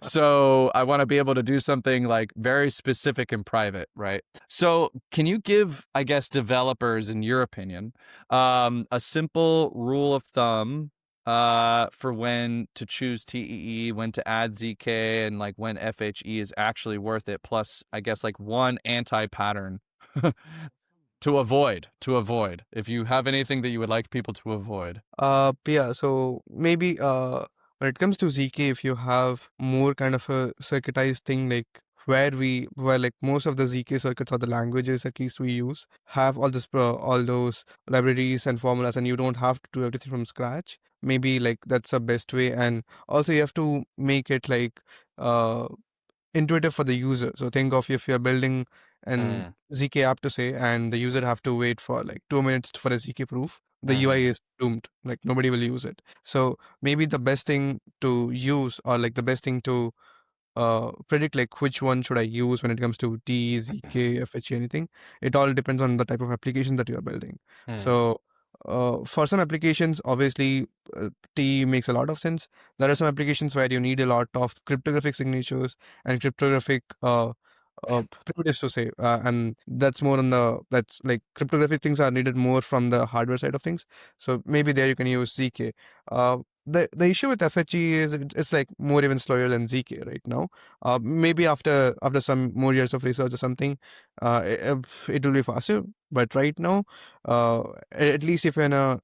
So I want to be able to do something like very specific and private, right? So can you give, I guess, developers, in your opinion, a simple rule of thumb for when to choose TEE, when to add ZK, and like when FHE is actually worth it, plus I guess like one anti-pattern to avoid, if you have anything that you would like people to avoid? Yeah, so maybe when it comes to ZK, if you have more kind of a circuitized thing, like where like most of the ZK circuits, or the languages at least we use, have all those libraries and formulas, and you don't have to do everything from scratch. Maybe like that's the best way. And also you have to make it like intuitive for the user. So think of if you're building an ZK app to say, and the user have to wait for like 2 minutes for a ZK proof, the UI is doomed. Like nobody will use it. So maybe the best thing to use, or like the best thing to predict, like which one should I use when it comes to T, ZK, FHE, anything. It all depends on the type of application that you are building. So for some applications, obviously T makes a lot of sense. There are some applications where you need a lot of cryptographic signatures and cryptographic primitives to say, and that's like cryptographic things are needed more from the hardware side of things. So maybe there you can use ZK. The issue with FHE is it's like more even slower than ZK right now. Maybe after some more years of research or something, it will be faster. But right now, at least if you're in a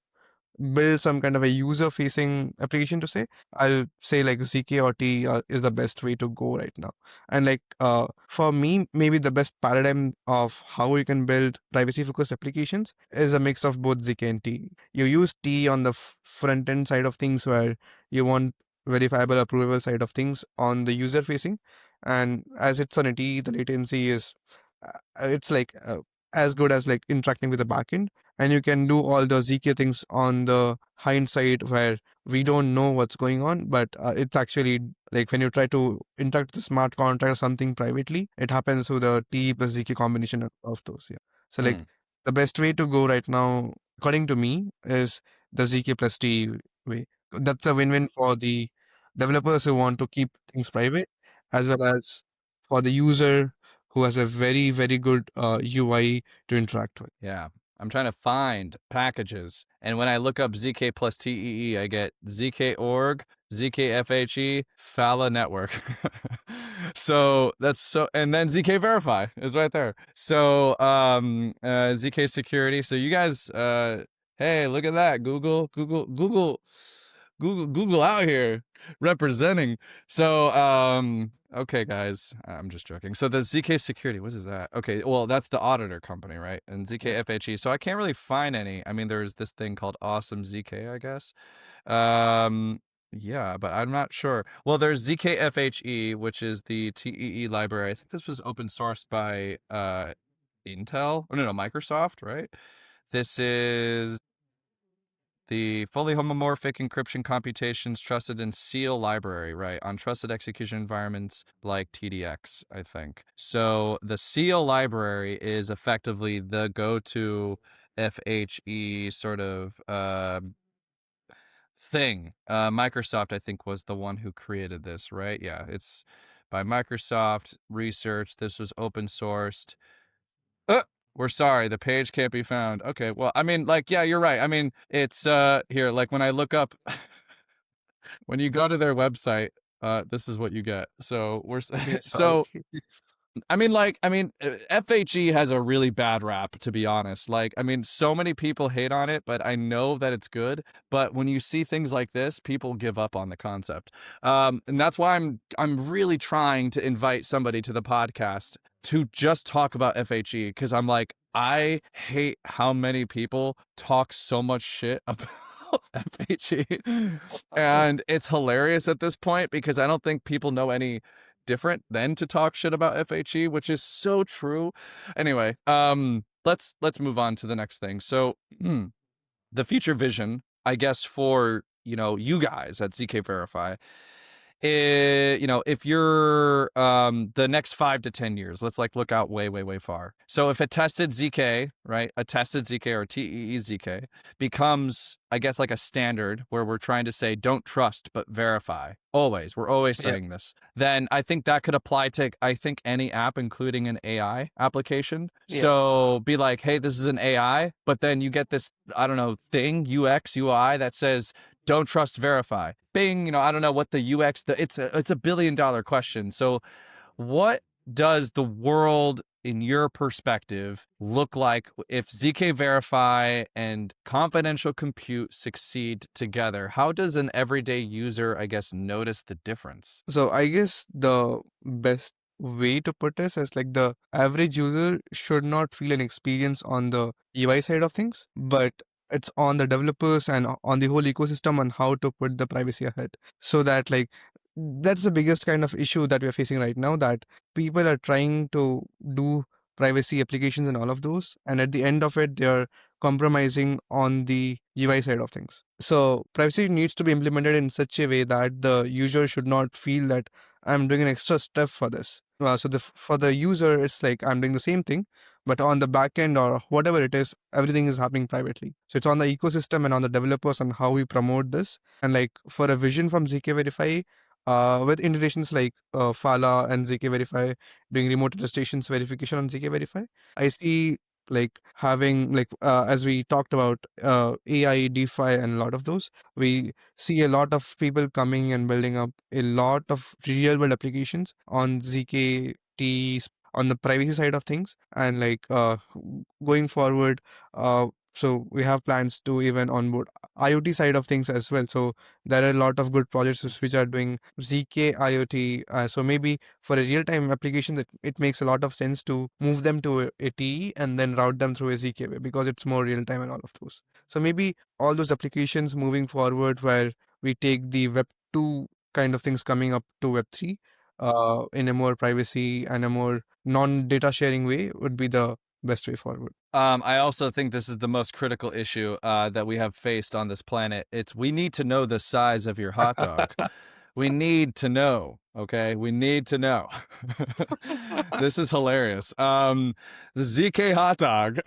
build some kind of a user-facing application to say, I'll say like ZK or T is the best way to go right now. And like for me, maybe the best paradigm of how you can build privacy-focused applications is a mix of both ZK and T. You use T on the front-end side of things where you want verifiable, approvable side of things on the user-facing, and as it's on a T, the latency is it's like as good as like interacting with the backend, and you can do all the ZK things on the hindsight where we don't know what's going on, but it's actually like when you try to interact with the smart contract or something privately, it happens through the T plus ZK combination of those. Yeah. So like the best way to go right now, according to me, is the ZK plus T way. That's a win-win for the developers who want to keep things private, as well as for the user who has a very, very good UI to interact with. Yeah. I'm trying to find packages. And when I look up ZK plus TEE, I get ZK org, ZK FHE, Phala network. So that's so, and then zkVerify is right there. So ZK security. So you guys, hey, look at that. Google out here representing. So okay, guys, I'm just joking. So the ZK Security, what is that? Okay, well, that's the auditor company, right? And ZK FHE. So I can't really find any. I mean, there's this thing called Awesome ZK, I guess. Yeah, but I'm not sure. Well, there's ZK FHE, which is the TEE library. I think this was open sourced by Intel. Oh, no, Microsoft, right? This is the fully homomorphic encryption computations trusted in SEAL library, right, on trusted execution environments like TDX, I think. So the SEAL library is effectively the go-to FHE sort of thing. Microsoft, I think, was the one who created this, right? Yeah, it's by Microsoft research. This was open sourced. We're sorry, the page can't be found. Okay, well, I mean, like, yeah, you're right. I mean, it's here, like when I look up, when you go to their website, this is what you get. So we're so I mean, FHE has a really bad rap, to be honest. Like, I mean, so many people hate on it, but I know that it's good. But when you see things like this, people give up on the concept. And that's why I'm really trying to invite somebody to the podcast to just talk about FHE, because I'm like, I hate how many people talk so much shit about FHE. And it's hilarious at this point because I don't think people know any different than to talk shit about FHE, which is so true. Anyway, let's move on to the next thing. So the future vision, I guess, for you guys at zkVerify, if you're the next 5 to 10 years, let's like look out way far. So if a tested ZK, right, a tested ZK or TEE ZK becomes, I guess, like a standard where we're trying to say don't trust but verify. We're always saying this. Then I think that could apply to any app, including an AI application. So be like, hey, this is an AI, but then you get this, I don't know, thing, UX, UI that says don't trust, verify. Bing, I don't know what the UX, it's a $1 billion question. So what does the world, in your perspective, look like if zkVerify and confidential compute succeed together? How does an everyday user, I guess, notice the difference? So I guess the best way to put this is like the average user should not feel an experience on the UI side of things, but it's on the developers and on the whole ecosystem on how to put the privacy ahead. So that like that's the biggest kind of issue that we're facing right now, that people are trying to do privacy applications and all of those, and at the end of it they're compromising on the UI side of things. So privacy needs to be implemented in such a way that the user should not feel that I'm doing an extra step for this. So for the user, it's like I'm doing the same thing, but on the back end or whatever it is, everything is happening privately. So it's on the ecosystem and on the developers on how we promote this. And like for a vision from zkVerify, with integrations like Phala and zkVerify doing remote attestations verification on zkVerify, I see like having like as we talked about AI, DeFi, and a lot of those, we see a lot of people coming and building up a lot of real world applications on ZKTs on the privacy side of things. And like going forward, So we have plans to even onboard IoT side of things as well. So there are a lot of good projects which are doing ZK IoT. So maybe for a real-time application, that it makes a lot of sense to move them to a TE and then route them through a ZK way because it's more real-time and all of those. So maybe all those applications moving forward where we take the Web 2 kind of things coming up to Web 3 in a more privacy and a more non-data sharing way would be the best way forward. I also think this is the most critical issue that we have faced on this planet. We need to know the size of your hot dog. We need to know. Okay, we need to know. This is hilarious. The ZK hot dog.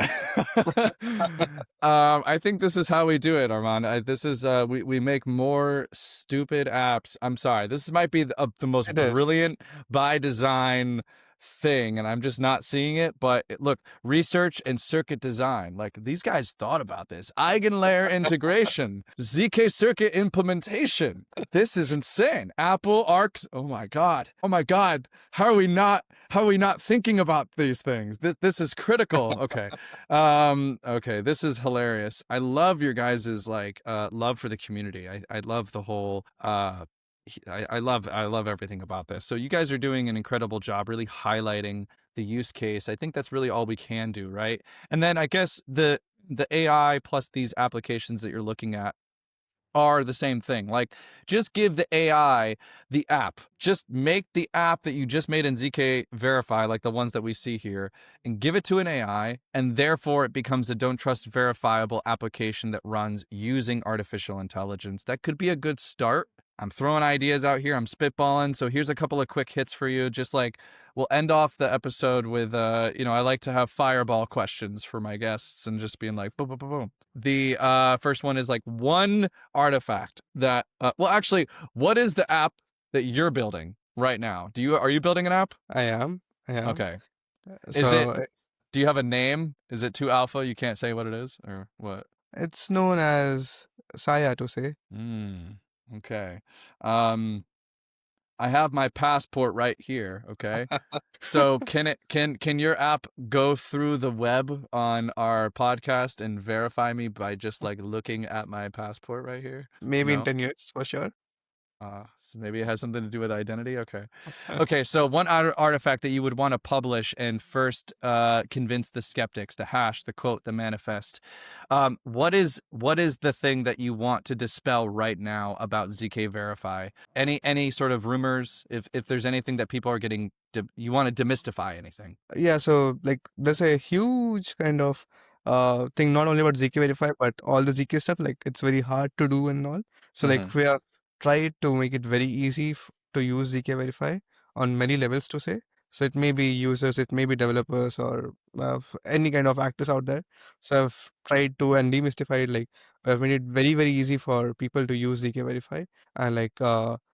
I think this is how we do it, Arman. This is we make more stupid apps. I'm sorry. This might be the most It is. brilliant by design thing, and I'm just not seeing it. But look, research and circuit design, like these guys thought about this. Eigenlayer integration, ZK circuit implementation. This is insane. Apple ARCs. Oh my god. How are we not thinking about these things? This is critical. Okay. Okay, this is hilarious. I love your guys's love for the community. I love the whole I love everything about this. So you guys are doing an incredible job really highlighting the use case. I think that's really all we can do, right? And then I guess the AI plus these applications that you're looking at are the same thing. Like, just give the AI the app. Just make the app that you just made in zkVerify, like the ones that we see here, and give it to an AI, and therefore it becomes a don't trust verifiable application that runs using artificial intelligence. That could be a good start. I'm throwing ideas out here. I'm spitballing. So here's a couple of quick hits for you. Just like we'll end off the episode with, I like to have fireball questions for my guests and just being like, boom, boom, boom, boom. The first one is like one artifact that, actually, what is the app that you're building right now? Are you building an app? I am. Okay. So Do you have a name? Is it too alpha? You can't say what it is or what? it's known as Saya to say. Okay. I have my passport right here, okay? So can your app go through the web on our podcast and verify me by just like looking at my passport right here? Maybe in No? 10 years for sure. So maybe it has something to do with identity. Okay. Okay. So one artifact that you would want to publish and first convince the skeptics, the hash, the quote, the manifest. What is the thing that you want to dispel right now about zkVerify? Any sort of rumors? If there's anything that people are getting, you want to demystify anything? Yeah. So like there's a huge kind of thing not only about zkVerify but all the zk stuff. Like it's very hard to do and all. So like we have tried to make it very easy to use zkVerify on many levels to say. So it may be users, it may be developers, or any kind of actors out there. So I've tried to and demystify it. Like I've made it very very easy for people to use zkVerify, and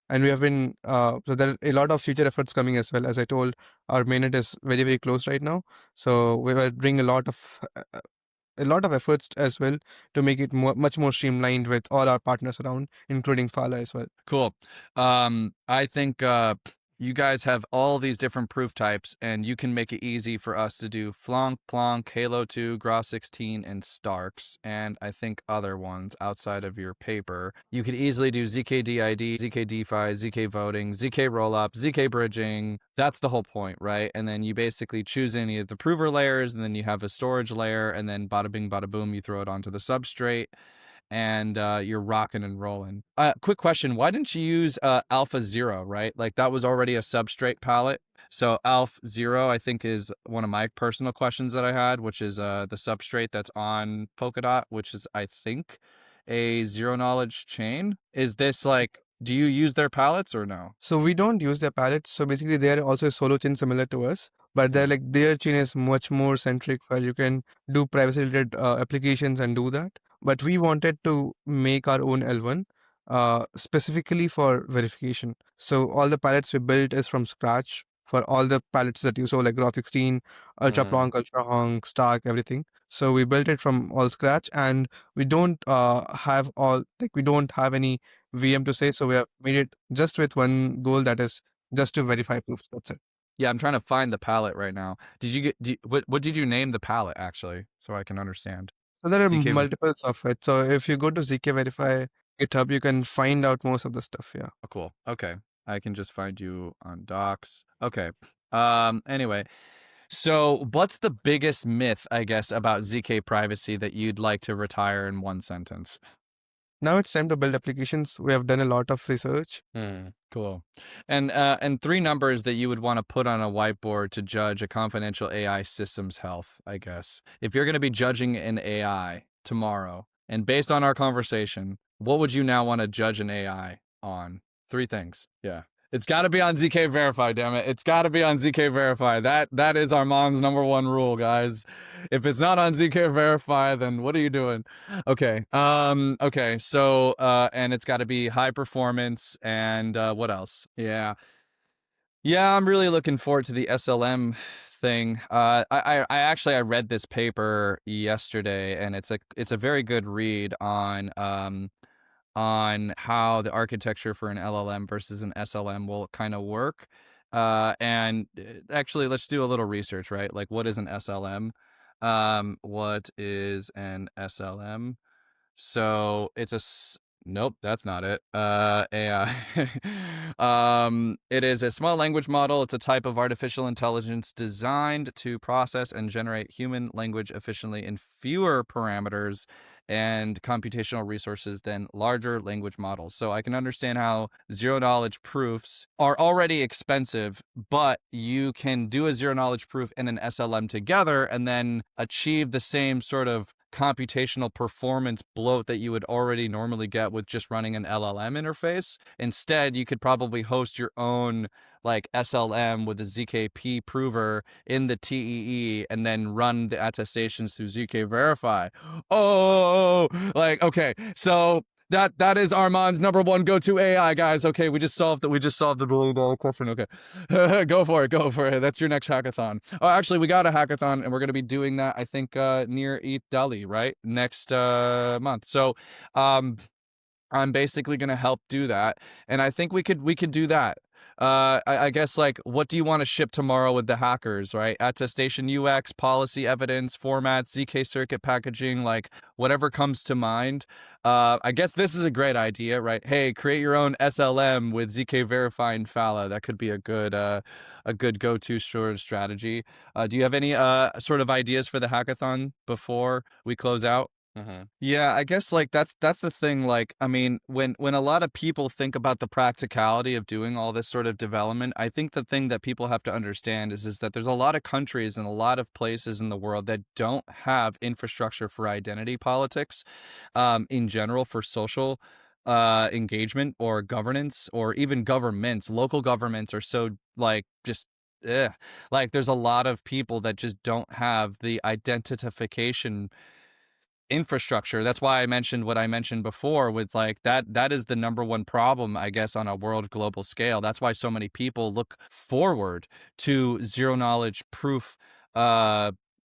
and we have been so there are a lot of future efforts coming as well. As I told, our mainnet is very very close right now, so we were doing a lot of efforts as well to make it much more streamlined with all our partners around, including Phala as well. Cool. I think you guys have all these different proof types, and you can make it easy for us to do Flonk, Plonk, Halo 2, Gra 16, and Starks, and I think other ones outside of your paper. You could easily do zkDID, zkDeFi, zk voting, zk rollup, zk bridging. That's the whole point, right? And then you basically choose any of the prover layers, and then you have a storage layer, and then bada bing, bada boom, you throw it onto the substrate. And you're rocking and rolling. Quick question: why didn't you use Alpha Zero? Right, like that was already a substrate palette. So Alpha Zero, I think, is one of my personal questions that I had, which is the substrate that's on Polkadot, which is I think a zero knowledge chain. Is this like? Do you use their palettes or no? So we don't use their palettes. So basically, they are also a solo chain similar to us, but they're like their chain is much more centric, where you can do privacy related applications and do that. But we wanted to make our own L1 specifically for verification. So all the palettes we built is from scratch for all the palettes that you saw, like Gra 16, Ultra Plonk, Ultra Honk, Stark, everything. So we built it from all scratch, and we don't we don't have any VM to say. So we have made it just with one goal, that is just to verify proofs. That's it. Yeah, I'm trying to find the palette right now. Did you get? What did you name the palette actually, so I can understand? So there are ZK multiples of it. So if you go to zkVerify GitHub, you can find out most of the stuff. Yeah. Oh, cool. Okay. I can just find you on docs. Okay. Anyway, so what's the biggest myth, I guess, about ZK privacy that you'd like to retire in one sentence? Now it's time to build applications. We have done a lot of research. Cool. And three numbers that you would want to put on a whiteboard to judge a confidential AI system's health, I guess. If you're going to be judging an AI tomorrow, and based on our conversation, what would you now want to judge an AI on? Three things. Yeah. It's got to be on zkVerify, damn it. It's got to be on zkVerify. That is Arman's number one rule, guys. If it's not on zkVerify, then what are you doing? Okay. Okay. So, and it's got to be high performance and what else? Yeah. Yeah, I'm really looking forward to the SLM thing. I actually I read this paper yesterday, and it's a very good read on how the architecture for an LLM versus an SLM will kind of work. And actually, let's do a little research, right? Like, what is an SLM? What is an SLM? So it's nope, that's not it. AI. It is a small language model. It's a type of artificial intelligence designed to process and generate human language efficiently in fewer parameters and computational resources than larger language models. So I can understand how zero knowledge proofs are already expensive, but you can do a zero knowledge proof and an SLM together and then achieve the same sort of computational performance bloat that you would already normally get with just running an LLM interface. Instead, you could probably host your own like SLM with a ZKP prover in the TEE and then run the attestations through zkVerify. Oh, like, okay. So that is Arman's number one go-to AI, guys. Okay, we just solved the $1 billion question. Okay. Go for it. That's your next hackathon. Oh, actually, we got a hackathon and we're going to be doing that, I think, near E03, right? Next month. So, I'm basically going to help do that. And I think we could do that. I guess, like, what do you want to ship tomorrow with the hackers, right? Attestation UX, policy evidence, formats, ZK circuit packaging, like whatever comes to mind. I guess this is a great idea, right? Hey, create your own SLM with zkVerify and Phala. That could be a good go-to sort of strategy. Do you have any sort of ideas for the hackathon before we close out? Yeah, I guess like that's the thing. Like, I mean, when a lot of people think about the practicality of doing all this sort of development, I think the thing that people have to understand is that there's a lot of countries and a lot of places in the world that don't have infrastructure for identity politics, in general, for social engagement or governance or even governments. Local governments are so like just like there's a lot of people that just don't have the identification infrastructure. That's why I mentioned what I mentioned before with like that is the number one problem, I guess, on a world global scale. That's why so many people look forward to zero knowledge proof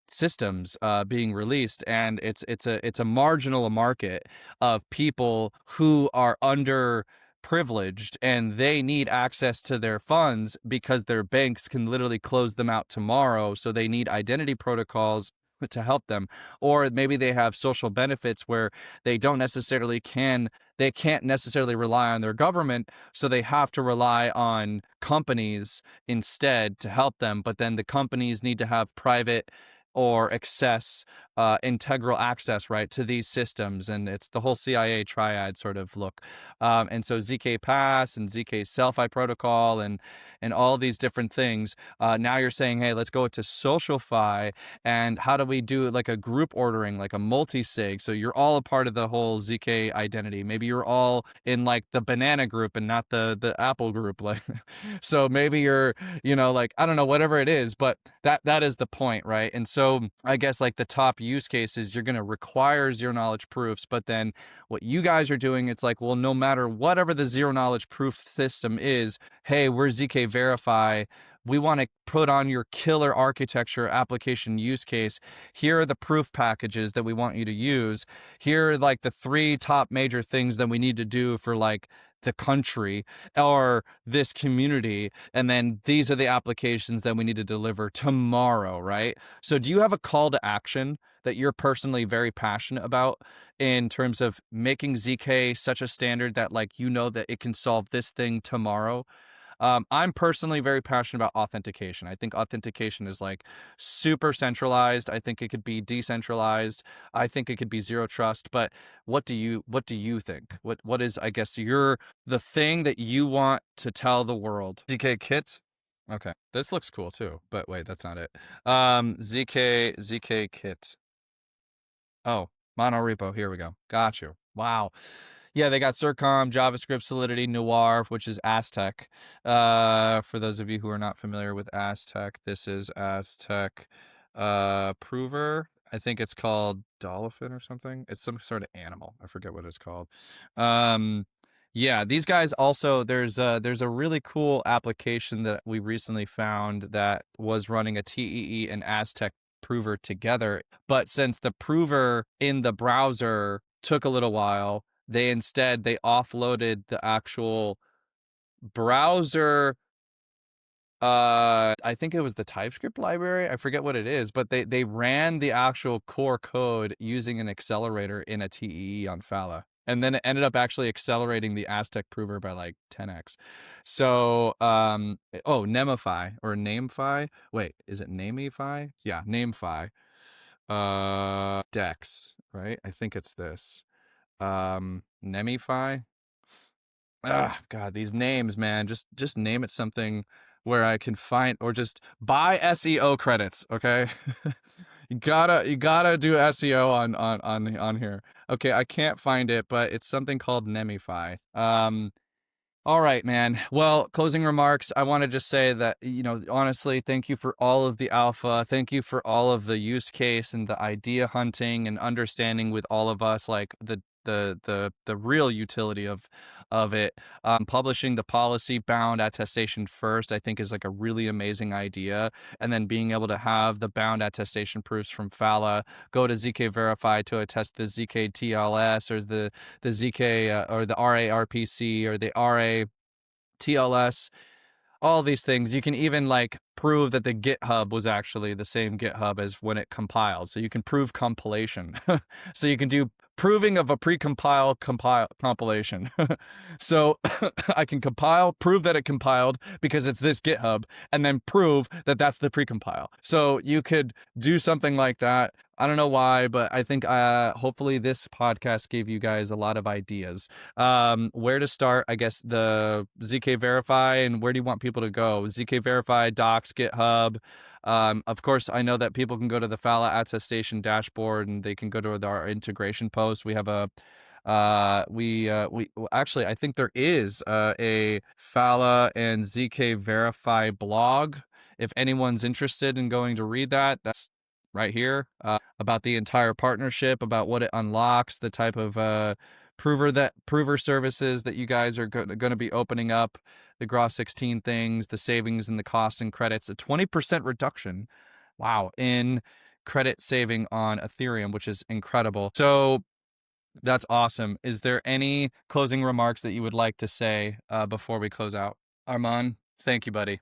systems being released, and it's a marginal market of people who are under privileged and they need access to their funds because their banks can literally close them out tomorrow, so they need identity protocols to help them. Or maybe they have social benefits where they can't necessarily rely on their government, so they have to rely on companies instead to help them, but then the companies need to have private or integral access, right, to these systems. And it's the whole CIA triad sort of look. And so ZK Pass and ZK Selfie protocol and all these different things. Now you're saying, hey, let's go to SocialFi, and how do we do like a group ordering, like a multi-sig? So you're all a part of the whole ZK identity. Maybe you're all in like the banana group and not the Apple group. Like, so maybe you're, like, I don't know, whatever it is, but that is the point, right? And so I guess like the top use cases, you're going to require zero knowledge proofs, but then what you guys are doing, it's like, well, no matter whatever the zero knowledge proof system is, hey, we're zkVerify. We want to put on your killer architecture application use case. Here are the proof packages that we want you to use. Here are like the 3 top major things that we need to do for like the country or this community. And then these are the applications that we need to deliver tomorrow, right? So do you have a call to action that you're personally very passionate about in terms of making ZK such a standard that like that it can solve this thing tomorrow? I'm personally very passionate about authentication. I think authentication is like super centralized. I think it could be decentralized. I think it could be zero trust. But what do you think? What is, I guess, the thing that you want to tell the world? ZK kit. Okay, this looks cool too. But wait, that's not it. ZK kit. Oh, mono repo. Here we go. Got you. Wow. Yeah, they got Circom, JavaScript, Solidity, Noir, which is Aztec. For those of you who are not familiar with Aztec, this is Aztec prover. I think it's called Dolphin or something. It's some sort of animal. I forget what it's called. Yeah, these guys also, there's a really cool application that we recently found that was running a TEE and Aztec prover together. But since the prover in the browser took a little while, they offloaded the actual browser. I think it was the TypeScript library. I forget what it is, but they ran the actual core code using an accelerator in a TEE on Phala. And then it ended up actually accelerating the Aztec prover by like 10x. So, Nemify or Namefy. Wait, is it Namify? Yeah, Namefy. Dex, right? I think it's this. Nemify. Ah, God, these names, man. Just name it something where I can find, or just buy SEO credits, okay? you gotta do SEO on here. Okay, I can't find it, but it's something called Nemify. All right, man. Well, closing remarks. I want to just say that, honestly, thank you for all of the alpha. Thank you for all of the use case and the idea hunting and understanding with all of us, like the real utility of it. Publishing the policy bound attestation first, I think, is like a really amazing idea. And then being able to have the bound attestation proofs from Phala go to zkVerify to attest the ZK TLS or the ZK or the RARPC or the RA TLS, all these things. You can even like prove that the GitHub was actually the same GitHub as when it compiled. So you can prove compilation. So you can do proving of a pre-compile compilation. So I can prove that it compiled because it's this GitHub, and then prove that that's the pre-compile. So you could do something like that. I don't know why, but I think hopefully this podcast gave you guys a lot of ideas. Where to start, I guess, the zkVerify, and where do you want people to go? zkVerify, Docs, GitHub. Of course, I know that people can go to the Phala attestation dashboard and they can go to our integration post. We have a we actually, I think there is a Phala and zkVerify blog. If anyone's interested in going to read that, that's right here, about the entire partnership, about what it unlocks, the type of prover services that you guys are going to be opening up, the Gross 16 things, the savings and the cost and credits, a 20% reduction, wow, in credit saving on Ethereum, which is incredible. So that's awesome. Is there any closing remarks that you would like to say before we close out? Arman, thank you, buddy.